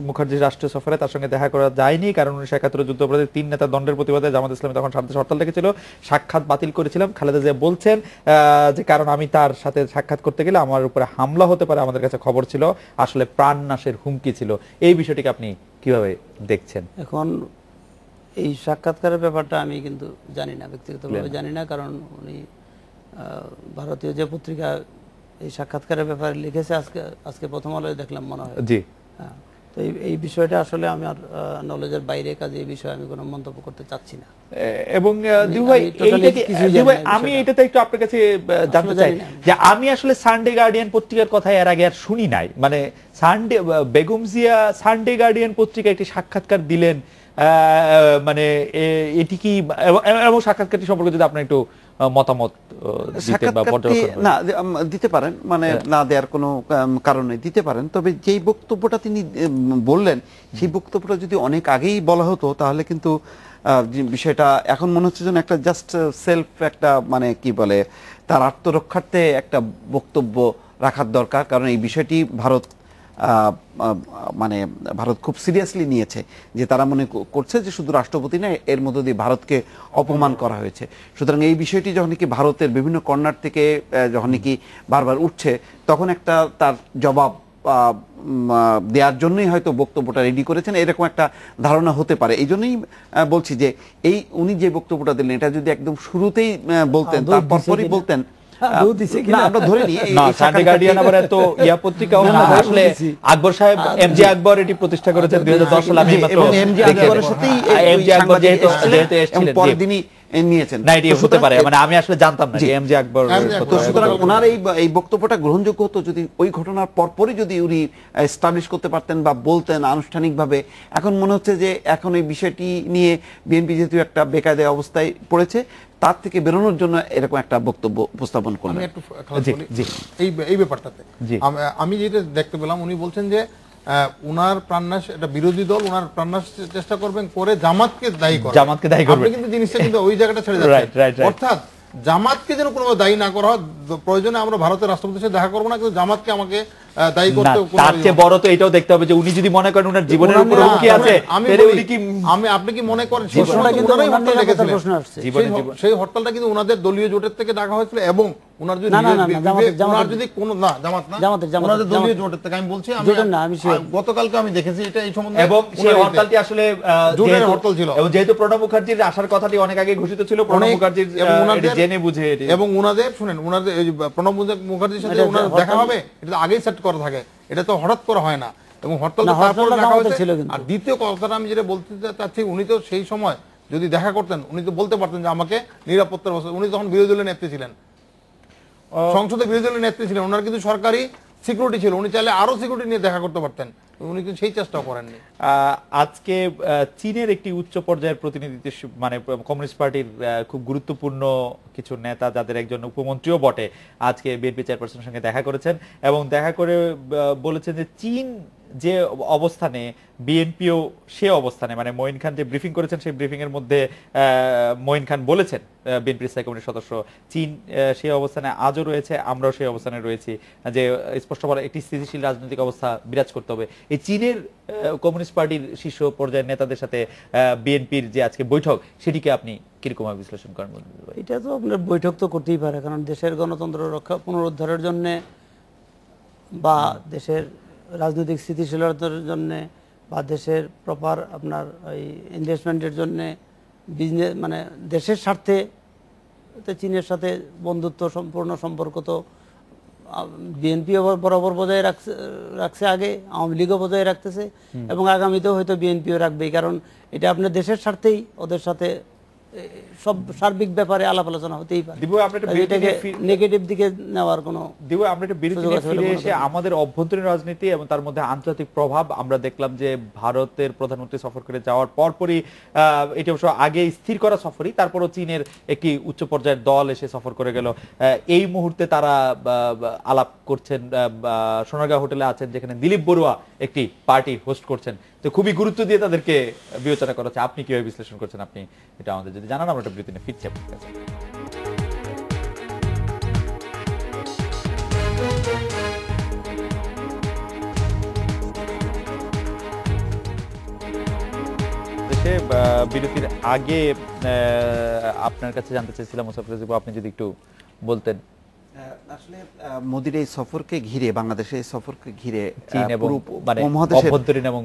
মুখার্জির রাষ্ট্রীয় সফরে তার সঙ্গে দেখা করা যায়নি, কারণ 1971 যুদ্ধাপরাধের 3 নেতা দণ্ডের প্রতিবাদে জামাত ইসলামী তখন সারা দেশে হরতাল ডেকেছিল, সাক্ষাৎ বাতিল করেছিলাম। খালেদা জিয়া বলছেন যে কারণ আমি তার সাথে সাক্ষাৎ করতে গেলে আমার উপরে হামলা হতে পারে, আমাদের কাছে খবর ছিল, আসলে প্রাণনাশের হুমকি ছিল। এই বিষয়টিকে আপনি কিভাবে দেখছেন? এখন এই সাক্ষাৎকারের ব্যাপারটা আমি কিন্তু জানি না, ব্যক্তিগতভাবে জানি না, কারণ উনি ভারতীয় যে পত্রিকা এই সাক্ষাৎকারের ব্যাপারে লিখেছে আজকে প্রথম আলোয় দেখলাম মনে হয়। জি, হ্যাঁ। তো এই বিষয়টা আসলে আমার নলেজের বাইরে, কাজে এই বিষয়ে আমি কোনো মন্তব্য করতে চাচ্ছি না। এবং আমি এটাতে একটু আপনার কাছে জানতে চাই যে আমি আসলে সানডে গার্ডিয়ান পত্রিকার কথা এর আগে আর শুনি নাই। মানে বেগম জিয়া সানডে গার্ডিয়ান পত্রিকা একটি সাক্ষাৎকার দিলেন, মানে এটি কি, এবং সাক্ষাৎকারটি সম্পর্কে যদি আপনার একটু মতামত না দিতে পারেন, মানে না দেওয়ার কোনো কারণ নেই, দিতে পারেন। তবে যেই বক্তব্যটা তিনি বললেন, সেই বক্তব্যটা যদি অনেক আগেই বলা হতো, তাহলে কিন্তু বিষয়টা এখন মনে হচ্ছে যেন একটা জাস্ট সেলফ একটা মানে কি বলে, তার আত্মরক্ষার্থে একটা বক্তব্য রাখার দরকার। কারণ এই বিষয়টি ভারত খুব সিরিয়াসলি নিয়েছে, যে তারা মনে করছে যে শুধু রাষ্ট্রপতি না, এর মধ্য দিয়ে ভারতকে অপমান করা হয়েছে। সুতরাং এই বিষয়টি যখন কি ভারতের বিভিন্ন কর্নার থেকে যখন কি বারবার উঠছে, তখন একটা তার জবাব দেওয়ার জন্যই হয়তো বক্তব্যটা রেডি করেছেন, এরকম একটা ধারণা হতে পারে। এই জন্যই বলছি যে উনি যে বক্তব্যটা দিলেন, এটা যদি একদম শুরুতেই বলতেন, তারপরই বলতেন, আকবর সাহেব এমজে আকবর এটি প্রতিষ্ঠা করেছেন 2010 সালে। আমি আসলে জানতাম না এমজে আকবর। সুতরাং ওনার এই বক্তব্যটা গ্রহণযোগ্য হতো যদি ওই ঘটনার পরপরই যদি উনি এস্টাবলিশ করতে পারতেন বা বলতেন আনুষ্ঠানিকভাবে। এখন মনে হচ্ছে যে এখন এই বিষয়টি নিয়ে বিএনপি যেহেতু একটা বেকায়দা অবস্থায় পড়েছে, তার থেকে বেরোনোর জন্য এরকম একটা বক্তব্য উপস্থাপন করলেন। আমি একটু এই ব্যাপারটাতে আমি যেটা দেখতে পেলাম, উনি বলছেন যে উনার প্রাণনাশ, এটা বিরোধী দল উনার প্রাণনাশ চেষ্টা করবেন, করে জামাতকে দায়ী করবেন। জামাতকে দায়ী করবেন। আপনি কিন্তু জিনিসটা কিন্তু ওই জায়গাটা ছেড়ে যাচ্ছেন। অর্থাৎ জামাতকে যেন কোনো দায়ী না করা হয়, প্রয়োজনে আমরা ভারতের রাষ্ট্রপতির সাথে দেখা করবো না, কিন্তু জামাতকে আমাকে দায়ী করতে। তার চেয়ে বড় তো এটাও দেখতে হবে যে উনি যদি মনে করেন উনার জীবনের উপর হুমকি আছে, আপনি কি মনে করেন প্রশ্ন সেই হরতালটা কিন্তু উনাদের দলীয় জোটের থেকে ডাকা হয়েছিল, এবং উনার যদি কোনো না জামাত না উনাদের দলীয় জোটের থেকে, আমি বলছি গতকালকে আমি দেখেছি এটা এই সম্বন্ধে, এবং সেই হরতালটি আসলে জোটের হরতাল ছিল, এবং যেহেতু প্রণব মুখার্জির আসার কথাটি অনেক আগে ঘোষিত ছিল, প্রণব মুখার্জির জেনে বুঝে, এবং উনাদের শুনেন উনাদের প্রণব মুখার্জির সাথে উনার দেখা হবে, এটা আগেই সেট করা থাকে, এটা তো হঠাৎ করা হয় না, এবং হরতালটা তারপর দেখা হয়েছে। আর দ্বিতীয় কথাটা আমি যেটা বলতে চাচ্ছি, উনি তো সেই সময় যদি দেখা করতেন উনি তো বলতে পারতেন যে আমাকে নিরাপত্তার ব্যবস্থা, উনি তখন বিরোধী দলের নেত্রী ছিলেন, সংসদে বিরোধী দলের নেত্রী ছিলেন, ওনার কিন্তু সরকারি সিকিউরিটি ছিল, উনি চাইলে আরো সিকিউরিটি নিয়ে দেখা করতে পারতেন, উনি কিন্তু সেই চেষ্টাও করেননি। আজকে চীনের একটি উচ্চ পর্যায়ের প্রতিনিধিত্ব, মানে কমিউনিস্ট পার্টির খুব গুরুত্বপূর্ণ কিছু নেতা, যাদের একজন উপমন্ত্রীও বটে, আজকে বিএনপি চেয়ারপারসনের সঙ্গে দেখা করেছেন, এবং দেখা করে বলেছেন যে চীন যে অবস্থানে বিএনপিও সে অবস্থানে, মানে মঈন খান যে ব্রিফিং করেছেন সেই ব্রিফিং এর মধ্যে মঈন খান বলেছেন, বিএনপির স্থায়ী কমিটির সদস্য, চীন সেই অবস্থানে আজও রয়েছে, আমরাও সেই অবস্থানে রয়েছি, যে স্পষ্ট বলে একটি স্থিতিশীল রাজনৈতিক অবস্থা বিরাজ করতে হবে। এই চীনের কমিউনিস্ট পার্টির শীর্ষ পর্যায়ের নেতাদের সাথে বিএনপির যে আজকে বৈঠক, সেটিকে আপনি কিরকম বিশ্লেষণ করেন? এটা তো আপনার বৈঠক তো করতেই পারে, কারণ দেশের গণতন্ত্র রক্ষা পুনরুদ্ধারের জন্য বা দেশের রাজনৈতিক স্থিতিশীলতার জন্য বা দেশের প্রপার আপনার ওই ইনভেস্টমেন্টের জন্য, বিজনেস মানে দেশের স্বার্থে চীনের সাথে বন্ধুত্ব সম্পূর্ণ সম্পর্ক তো বিএনপি বরাবর বজায় রাখছে, আগে আওয়ামী লীগও বজায় রাখতেছে, এবং আগামীতেও হয়তো বিএনপিও রাখবেই, কারণ এটা আপনার দেশের স্বার্থেই ওদের সাথে সব সার্বিক ব্যাপারে আলাপ আলোচনা হতেই পারে। এটাকে নেগেটিভ দিকে নেওয়ার কোনো দিব। আমরা একটা বিরতি ফিরে এসে আমাদের অভ্যন্তরীণ রাজনীতি এবং তার মধ্যে আন্তর্জাতিক প্রভাব, আমরা দেখলাম যে ভারতের প্রধানমন্ত্রী সফর করে যাওয়ার পরপরই, এটা অবশ্য আগে স্থির করা সফরই, তারপরও চীনের একটি উচ্চ পর্যায়ের দল এসে সফর করে গেল। এই মুহূর্তে তারা আলাপ করছেন, সোনারগাঁও হোটেলে আছেন, যেখানে দিলীপ বড়ুয়া একটি পার্টি হোস্ট করছেন, তো খুবই গুরুত্ব দিয়ে তাদেরকে বিবেচনা করা হচ্ছে। আপনি কিভাবে বিশ্লেষণ করছেন, আপনি এটা আমাদের যদি জানান, আমরা একটা বিরতি নিয়ে ফিরছি আপনার কাছে। বিরতির আগে আপনার কাছে জানতে চাইছিলাম, মুসাফির রাজীব, আপনি যদি একটু বলতেন। আসলে মোদির এই সফরকে ঘিরে, বাংলাদেশের এই সফরকে ঘিরে চীন এবং অভ্যন্তরীণ এবং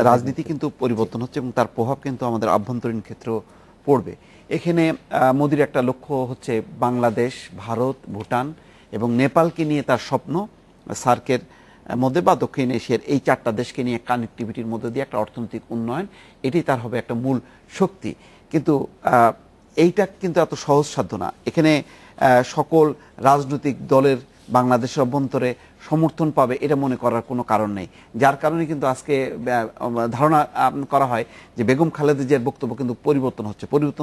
রাজনীতি কিন্তু পরিবর্তন হচ্ছে, এবং তার প্রভাব কিন্তু আমাদের আভ্যন্তরীণ ক্ষেত্র পড়বে। এখানে মোদির একটা লক্ষ্য হচ্ছে বাংলাদেশ, ভারত, ভুটান এবং নেপালকে নিয়ে তার স্বপ্ন, সার্কের মধ্যে বা দক্ষিণ এশিয়ার এই চারটা দেশকে নিয়ে কানেক্টিভিটির মধ্যে দিয়ে একটা অর্থনৈতিক উন্নয়ন, এটি তার হবে একটা মূল শক্তি। কিন্তু এইটা কিন্তু এত সহজসাধ্য না। এখানে সকল রাজনৈতিক দলের বাংলাদেশের অভ্যন্তরে সমর্থন পাবে এটা মনে করার কোনো কারণ নেই, যার কারণে কিন্তু আজকে ধারণা করা হয় যে বেগম খালেদা জিয়ার বক্তব্য কিন্তু পরিবর্তন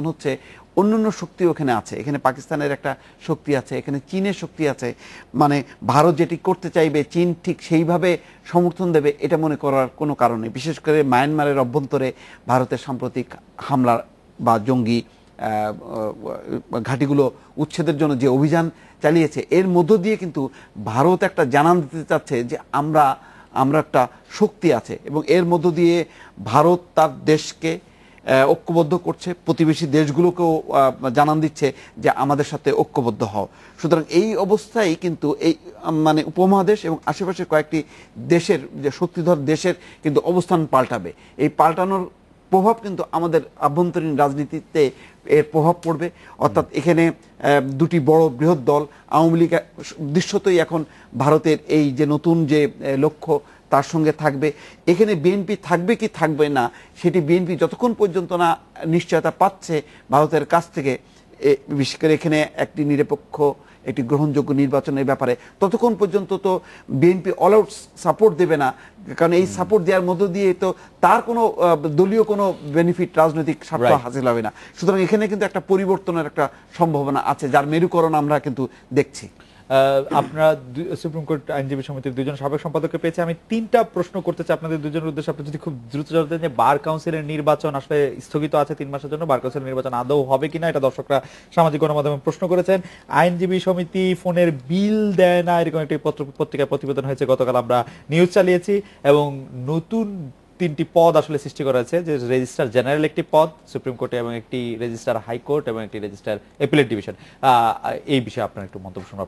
হচ্ছে, অন্যান্য শক্তিও এখানে আছে, এখানে পাকিস্তানের একটা শক্তি আছে, এখানে চীনের শক্তি আছে, মানে ভারত যেটি করতে চাইবে চীন ঠিক সেইভাবে সমর্থন দেবে এটা মনে করার কোনো কারণ নেই। বিশেষ করে মায়ানমারের অভ্যন্তরে ভারতের সাম্প্রতিক হামলা বা জঙ্গি ঘাঁটিগুলো উচ্ছেদের জন্য যে অভিযান চালিয়েছে, এর মধ্য দিয়ে কিন্তু ভারত একটা জানান দিতে চাচ্ছে যে আমরা একটা শক্তি আছে, এবং এর মধ্য দিয়ে ভারত তার দেশকে ঐক্যবদ্ধ করছে, প্রতিবেশী দেশগুলোকেও জানান দিচ্ছে যে আমাদের সাথে ঐক্যবদ্ধ হও। সুতরাং এই অবস্থায় কিন্তু এই মানে উপমহাদেশ এবং আশেপাশের কয়েকটি দেশের যে শক্তিধর দেশের কিন্তু অবস্থান পাল্টাবে। এই পাল্টানোর প্রভাব কিন্তু আমাদের আভ্যন্তরীণ রাজনীতিতে এর প্রভাব পড়বে। অর্থাৎ এখানে দুটি বড় বৃহৎ দল, আওয়ামী লীগ দৃশ্যতই এখন ভারতের এই যে নতুন যে লক্ষ্য তার সঙ্গে থাকবে। এখানে বিএনপি থাকবে কি থাকবে না, সেটি বিএনপি যতক্ষণ পর্যন্ত না নিশ্চয়তা পাচ্ছে ভারতের কাছ থেকে, বিশেষ করে এখানে একটি নিরপেক্ষ একটি গ্রহণযোগ্য নির্বাচনের ব্যাপারে, ততক্ষণ পর্যন্ত তো বিএনপি অল আউট সাপোর্ট দেবে না, কারণ এই সাপোর্ট দেওয়ার মধ্য দিয়ে তো তার কোনো দলীয় কোনো বেনিফিট, রাজনৈতিক স্বার্থ হাসিল হবে না। সুতরাং এখানে কিন্তু একটা পরিবর্তনের একটা সম্ভাবনা আছে, যার মেরুকরণ আমরা কিন্তু দেখছি। আপনারা সুপ্রিম কোর্ট আইনজীবী সমিতির দুজন সাবেক সম্পাদককে পেয়েছে। আমি 3টা প্রশ্ন করতে চাই আপনাদের দুজনের উদ্দেশ্যে, আপনি যদি খুব দ্রুত জবাব দেন যে বার কাউন্সিলের নির্বাচন আসলে স্থগিত আছে 3 মাসের জন্য, বার কাউন্সিলের নির্বাচন আদৌ হবে কিনা, এটা দর্শকরা সামাজিক গণমাধ্যমে প্রশ্ন করেছেন। আইনজীবী সমিতি ফোনের বিল দেয় না এরকম একটি পত্রিকায় প্রতিবেদন হয়েছে, গতকাল আমরা নিউজ চালিয়েছি। এবং নতুন 3টি পদ আসলে সৃষ্টি করা হয়েছে, যে রেজিস্ট্রার জেনারেল একটি পদ সুপ্রিম কোর্টে, এবং একটি রেজিস্ট্রার হাইকোর্ট, এবং একটি রেজিস্ট্রার অ্যাপিলেট ডিভিশন। এই বিষয়ে আপনার একটু মন্তব্য শোনা।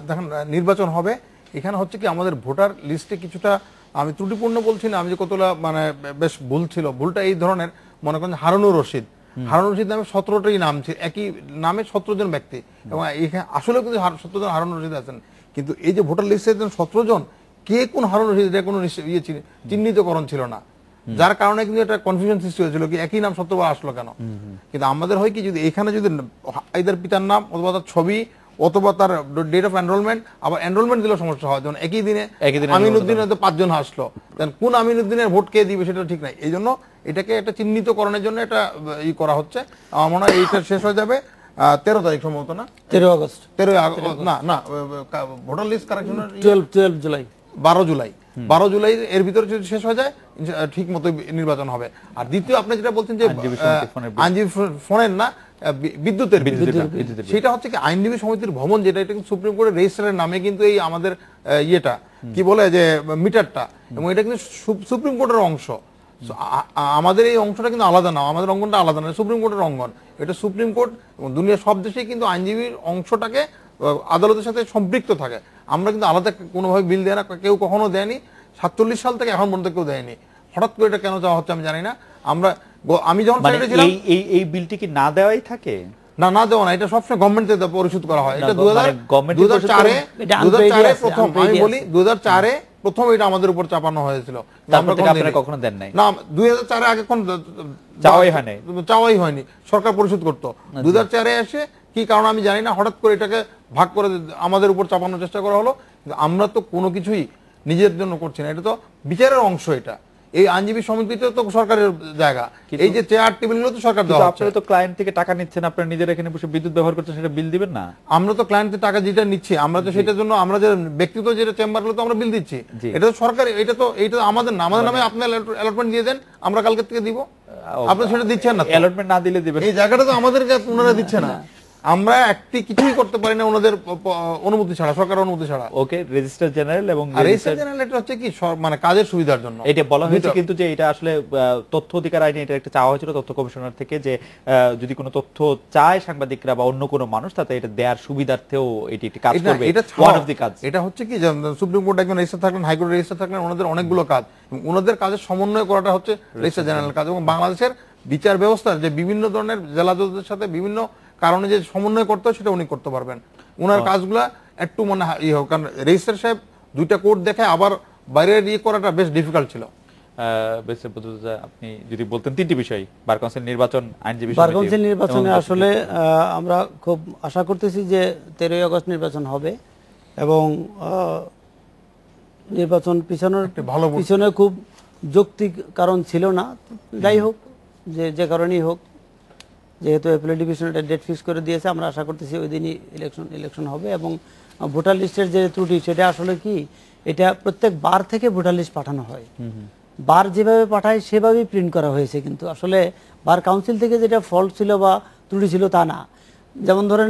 দেখেন, নির্বাচন হবে, এখানে হচ্ছে কি আমাদের ভোটার লিস্টে কিছুটা, আমি ত্রুটিপূর্ণ বলছি না, আমি যে কতটা মানে বেশ ভুল ছিল, ভুলটা এই ধরনের, মনে করেন হারুনুর রশিদ নামে 17টাই নাম ছিল, একই নামে 17 জন ব্যক্তি, এবং এখানে আসলে কিন্তু 17 জন হারুনুর রশিদ আছেন, কিন্তু এই যে ভোটার লিস্টে 17 জন কে কোন হারুন রশিদ এটা কোনো চিহ্নিতকরণ ছিল না, যার কারণে কিন্তু একটা কনফিউশন সৃষ্টি হয়েছিল কি একই নাম 17 বার আসলো কেন। কিন্তু আমাদের হয় কি, যদি এখানে যদি আইদার পিতার নাম অথবা তার ছবি অথবা তার ডেট অফ এনরোলমেন্ট, আবার এনরোলমেন্ট দিলেও সমস্যা হয়, যেমন একই দিনে আমিনুদ্দিন হয়তো 5 জন আসলো, কোন আমিনুদ্দিনের ভোট কে দিবে সেটা ঠিক নাই। এই জন্য এটাকে একটা চিহ্নিতকরণের জন্য এটা করা হচ্ছে। আমার মনে হয় এইটা শেষ হয়ে যাবে 13 তারিখ সম্ভবত, না 13 আগস্ট, 13 না voter list correction 12 July, 12 July এর ভিতরে যদি শেষ হয়ে যায় ঠিক মতো নির্বাচন হবে। আর দ্বিতীয় আপনি যেটা বলছেন যে আইনজীবী ফোনের না, বিদ্যুতের বিল, সেটা হচ্ছে কি আইনজীবী সমিতির ভবন, যেটা এটা সুপ্রিম কোর্টের রেজিস্ট্রারের নামে কিন্তু এই আমাদের ইয়েটা কি বলে যে মিটারটা, এবং এটা কিন্তু সুপ্রিম কোর্টের অংশ। আমাদের এই অংশটা কিন্তু আলাদা না, আমাদের অঙ্গনটা আলাদা না, সুপ্রিম কোর্টের অঙ্গন। এটা সুপ্রিম কোর্ট এবং দুনিয়ার সব দেশেই কিন্তু আইনজীবীর অংশটাকে আদালতের সাথে সম্পৃক্ত থাকে। আমরা কিন্তু আলাদা কোনোভাবে বিল দেয় না, কেউ কখনো দেয়নি, 47 সাল থেকে এখন পর্যন্ত কেউ দেয়নি। হঠাৎ করে এটা কেন চাওয়া হচ্ছে আমি জানি না। আমি যখন এই বিলটি কি না দেওয়াই থাকে, না দেওয়া না, এটা সবসময় গভর্নমেন্ট থেকে পরিশোধ করা হয়। এটা 2004-এ প্রথম, আমি বলি 2004-এ প্রথম এটা আমাদের উপর চাপানো হয়েছিল, আমরা কখনো দেন নাই না। 2004-এ আগে কোন চাওয়াই হয়নি, সরকার পরিশোধ করতো। 2004-এ এসে কি কারণ আমি জানি না, হঠাৎ করে এটাকে ভাগ করে আমাদের উপর চাপানোর চেষ্টা করা হলো। কিন্তু আমরা তো কোনো কিছুই নিজের জন্য করছি না, এটা তো বিচারের অংশ। এটা এই আইনজীবী সমিতিতে তো সরকারের জায়গা, এই যে চেয়ার টেবিলগুলো তো সরকার দেওয়া। আপনারা তো ক্লায়েন্ট থেকে টাকা নিচ্ছেন, আপনারা নিজেরা এখানে বসে বিদ্যুৎ ব্যবহার করছেন, সেটা বিল দিবেন না? আমরা তো ক্লায়েন্টের টাকা যেটা নিচ্ছি, আমরা তো সেটার জন্য আমরা যে ব্যক্তিগত যেটা চেম্বারগুলো তো আমরা বিল দিচ্ছি, এটা তো সরকার, এটা আমাদের না, আমাদের নামে আপনি অ্যালটমেন্ট দিয়ে দেন, আমরা কালকে থেকে দিব, আপনি সেটা দিচ্ছেন না। অ্যালটমেন্ট না দিলে দিবেন, এই জায়গাটা তো আমাদের কাছে ওনারা দিচ্ছে না, আমরা একটি কিছুই করতে পারি না ওনাদের অনুমতি ছাড়া, সরকার অনুমতি ছাড়া। ওকে, রেজিস্ট্রার জেনারেল এবং রেজিস্ট্রার জেনারেল এটা হচ্ছে কি মানে কাজের সুবিধার জন্য এটা বলা হয়েছে, কিন্তু যে এটা আসলে তথ্য অধিকার আইনে এটা একটা চাওয়া হয়েছিল তথ্য কমিশনার থেকে, যে যদি কোনো তথ্য চায় সাংবাদিকরা বা অন্য কোনো মানুষ, তাতে এটা দেওয়ার সুবিধার্থেও এটি একটি কাজ করবে। এটা ওয়ান অফ দি কাজ। এটা হচ্ছে কি, সুপ্রিম কোর্ট একজন রেজিস্ট্রার থাকলেন, হাইকোর্ট রেজিস্ট্রার থাকলেন, ওনাদের অনেকগুলো কাজ, ওনাদের কাজের সমন্বয় করাটা হচ্ছে রেজিস্ট্রার জেনারেল কাজ। এবং বাংলাদেশের বিচার ব্যবস্থার যে বিভিন্ন ধরনের জেলা জজদের সাথে বিভিন্ন কারণে যে সমন্বয় করতে হয় সেটা উনি করতে পারবেন। ওনার কাজগুলা একটু মনে হোক, কারণ রেজিস্ট্রার সাহেব 2টা কোর্ট দেখে আবার বাইরের করাটা বেশ ডিফিকাল্ট ছিল। আপনি যদি বলতেন 3টি বিষয়, বার কাউন্সিল নির্বাচন, আইনজীবী বার কাউন্সিল নির্বাচনে আসলে আমরা খুব আশা করতেছি যে 13 আগস্ট নির্বাচন হবে, এবং নির্বাচন পিছনে খুব যৌক্তিক কারণ ছিল না। যাই হোক, যে কারণেই হোক, যেহেতু অ্যাপিলেট ডিভিশন এটা ডেট ফিক্স করে দিয়েছে, আমরা আশা করতেছি ওই দিনই ইলেকশন হবে। এবং ভোটার লিস্টের যে ত্রুটি, সেটা আসলে কি, এটা প্রত্যেক বার থেকে ভোটার লিস্ট পাঠানো হয়, বার যেভাবে পাঠায় সেভাবেই প্রিন্ট করা হয়েছে, কিন্তু আসলে বার কাউন্সিল থেকে যেটা ফল্ট ছিল বা ত্রুটি ছিল তা না। যেমন ধরেন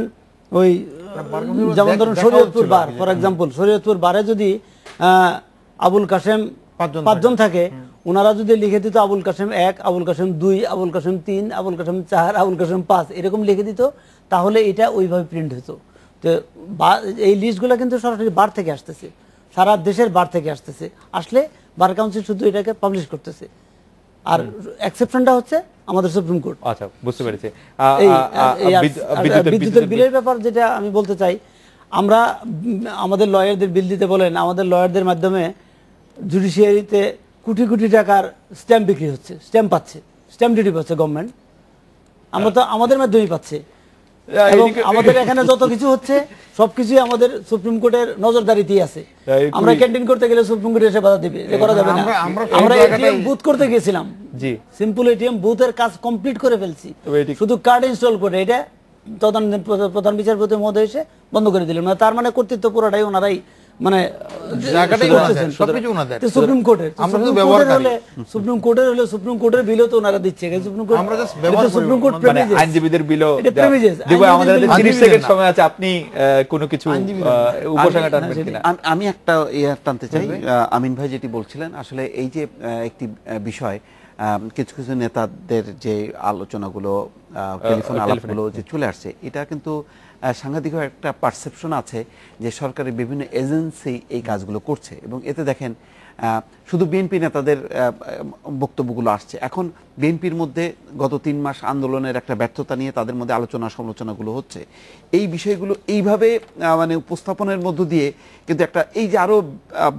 শরীয়তপুর বার, ফর এক্সাম্পল, শরীয়তপুর বারে যদি আবুল কাসেম 5 জন থাকে, ওনারা যদি লিখে দিত আবুল কাসেম 1, আবুল কাসেম 2, আবুল কাসেম 3, আবুল কাসেম 4, আবুল কাসেম 5 এরকম লিখে দিত, তাহলে এটা ওইভাবে প্রিন্ট হতো। তো এই লিস্টগুলো কিন্তু সরাসরি বার থেকে আসতেছে, সারা দেশের বার থেকে আসতেছে, আসলে বার কাউন্সিল শুধু এটাকে পাবলিশ করতেছে। আর এক্সেপশনটা হচ্ছে আমাদের সুপ্রিম কোর্ট। আচ্ছা, বুঝতে পেরেছি। বিদ্যুতের বিলের ব্যাপার যেটা আমি বলতে চাই, আমরা আমাদের লয়ারদের বিল দিতে বলেন, আমাদের লয়ারদের মাধ্যমে জুডিশিয়ারিতে কোটি কোটি টাকার স্ট্যাম্প বিক্রি হচ্ছে, স্ট্যাম্প পাচ্ছে, স্ট্যাম্প ডিউটি পাচ্ছে গভর্নমেন্ট, আমরা তো আমাদের মাধ্যমেই পাচ্ছে। এবং আমাদের এখানে যত কিছু হচ্ছে সবকিছুই আমাদের সুপ্রিম কোর্টের নজরদারিতেই আছে। আমরা ক্যান্টিন করতে গেলে সুপ্রিম কোর্ট এসে বাধা দিবে, যে করা যাবে না। আমরা এটিএম বুথ করতে গেছিলাম, জি, সিম্পল এটিএম বুথের কাজ কমপ্লিট করে ফেলছি, শুধু কার্ড ইনস্টল করে, এটা প্রধান বিচারপতি মহোদয় এসে বন্ধ করে দিলেন, মানে তার মানে কর্তৃত্ব পুরোটাই ওনারাই মানে জায়গাটাই ওনাদের, সবকিছু ওনাদের। সুপ্রিম কোর্টের, আমরা শুধু ব্যবহারকারী। সুপ্রিম কোর্টের হলে সুপ্রিম কোর্টের বিলও তো ওনারা দিচ্ছে, সুপ্রিম কোর্ট আমরা just ব্যবহার করি। সুপ্রিম কোর্ট মানে আইনজীবীদের বিলও এটা premises, দিব। আমাদের হাতে 30 আইনজীবীদের সেকেন্ড না। সময় আছে, আপনি কোনো কিছু উপসংহার টানবেন কিনা? আমি একটা টানতে চাই, আমিন ভাই যেটি বলছিলেন, আসলে এই যে একটি বিষয়, কিছু কিছু নেতাদের যে আলোচনাগুলো, টেলিফোন আলাপগুলো যে চলে আসছে, এটা কিন্তু সাংঘাতিক একটা পারসেপশন আছে যে সরকারের বিভিন্ন এজেন্সি এই কাজগুলো করছে, এবং এতে দেখেন শুধু বিএনপি নেতাদের বক্তব্যগুলো আসছে। এখন বিএনপির মধ্যে গত 3 মাস আন্দোলনের একটা ব্যর্থতা নিয়ে তাদের মধ্যে আলোচনা সমালোচনাগুলো হচ্ছে। এই বিষয়গুলো এইভাবে মানে উপস্থাপনের মধ্য দিয়ে কিন্তু একটা এই যে আরো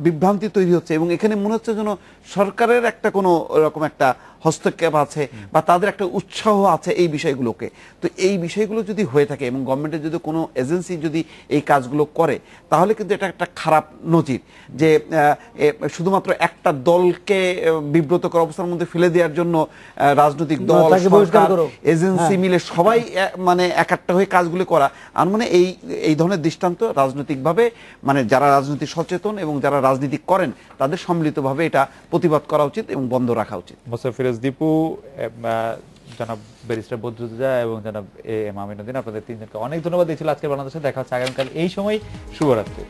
বিভ্রান্তি তৈরি হচ্ছে, এবং এখানে মনে হচ্ছে যেন সরকারের একটা কোনো রকম একটা হস্তক্ষেপ আছে বা তাদের একটা উৎসাহ আছে এই বিষয়গুলোকে। তো এই বিষয়গুলো যদি হয়ে থাকে এবং গভর্নমেন্টের যদি কোনো এজেন্সি যদি এই কাজগুলো করে, তাহলে কিন্তু এটা একটা খারাপ নজির, যে শুধুমাত্র একটা দলকে বিব্রতকর অবস্থার মধ্যে ফেলে দেওয়ার জন্য রাজনৈতিক দল, সরকার, এজেন্সি মিলে সবাই মানে একাট্টা হয়ে কাজগুলো করা। আর মানে এই ধরনের দৃষ্টান্ত রাজনৈতিকভাবে মানে যারা রাজনৈতিক সচেতন এবং যারা রাজনীতি করেন তাদের সম্মিলিতভাবে এটা প্রতিবাদ করা উচিত এবং বন্ধ রাখা উচিত। মোসাফিরুজ দীপু, জনাব ব্যারিস্টার বদরুদ্দোজা এবং জনাব এ এম আমিনুদ্দিন, আপনাদের তিনজনকে অনেক ধন্যবাদ দিয়েছিল আজকে বাংলাদেশে। দেখা হচ্ছে আগামীকাল এই সময়। শুভরাত্রি।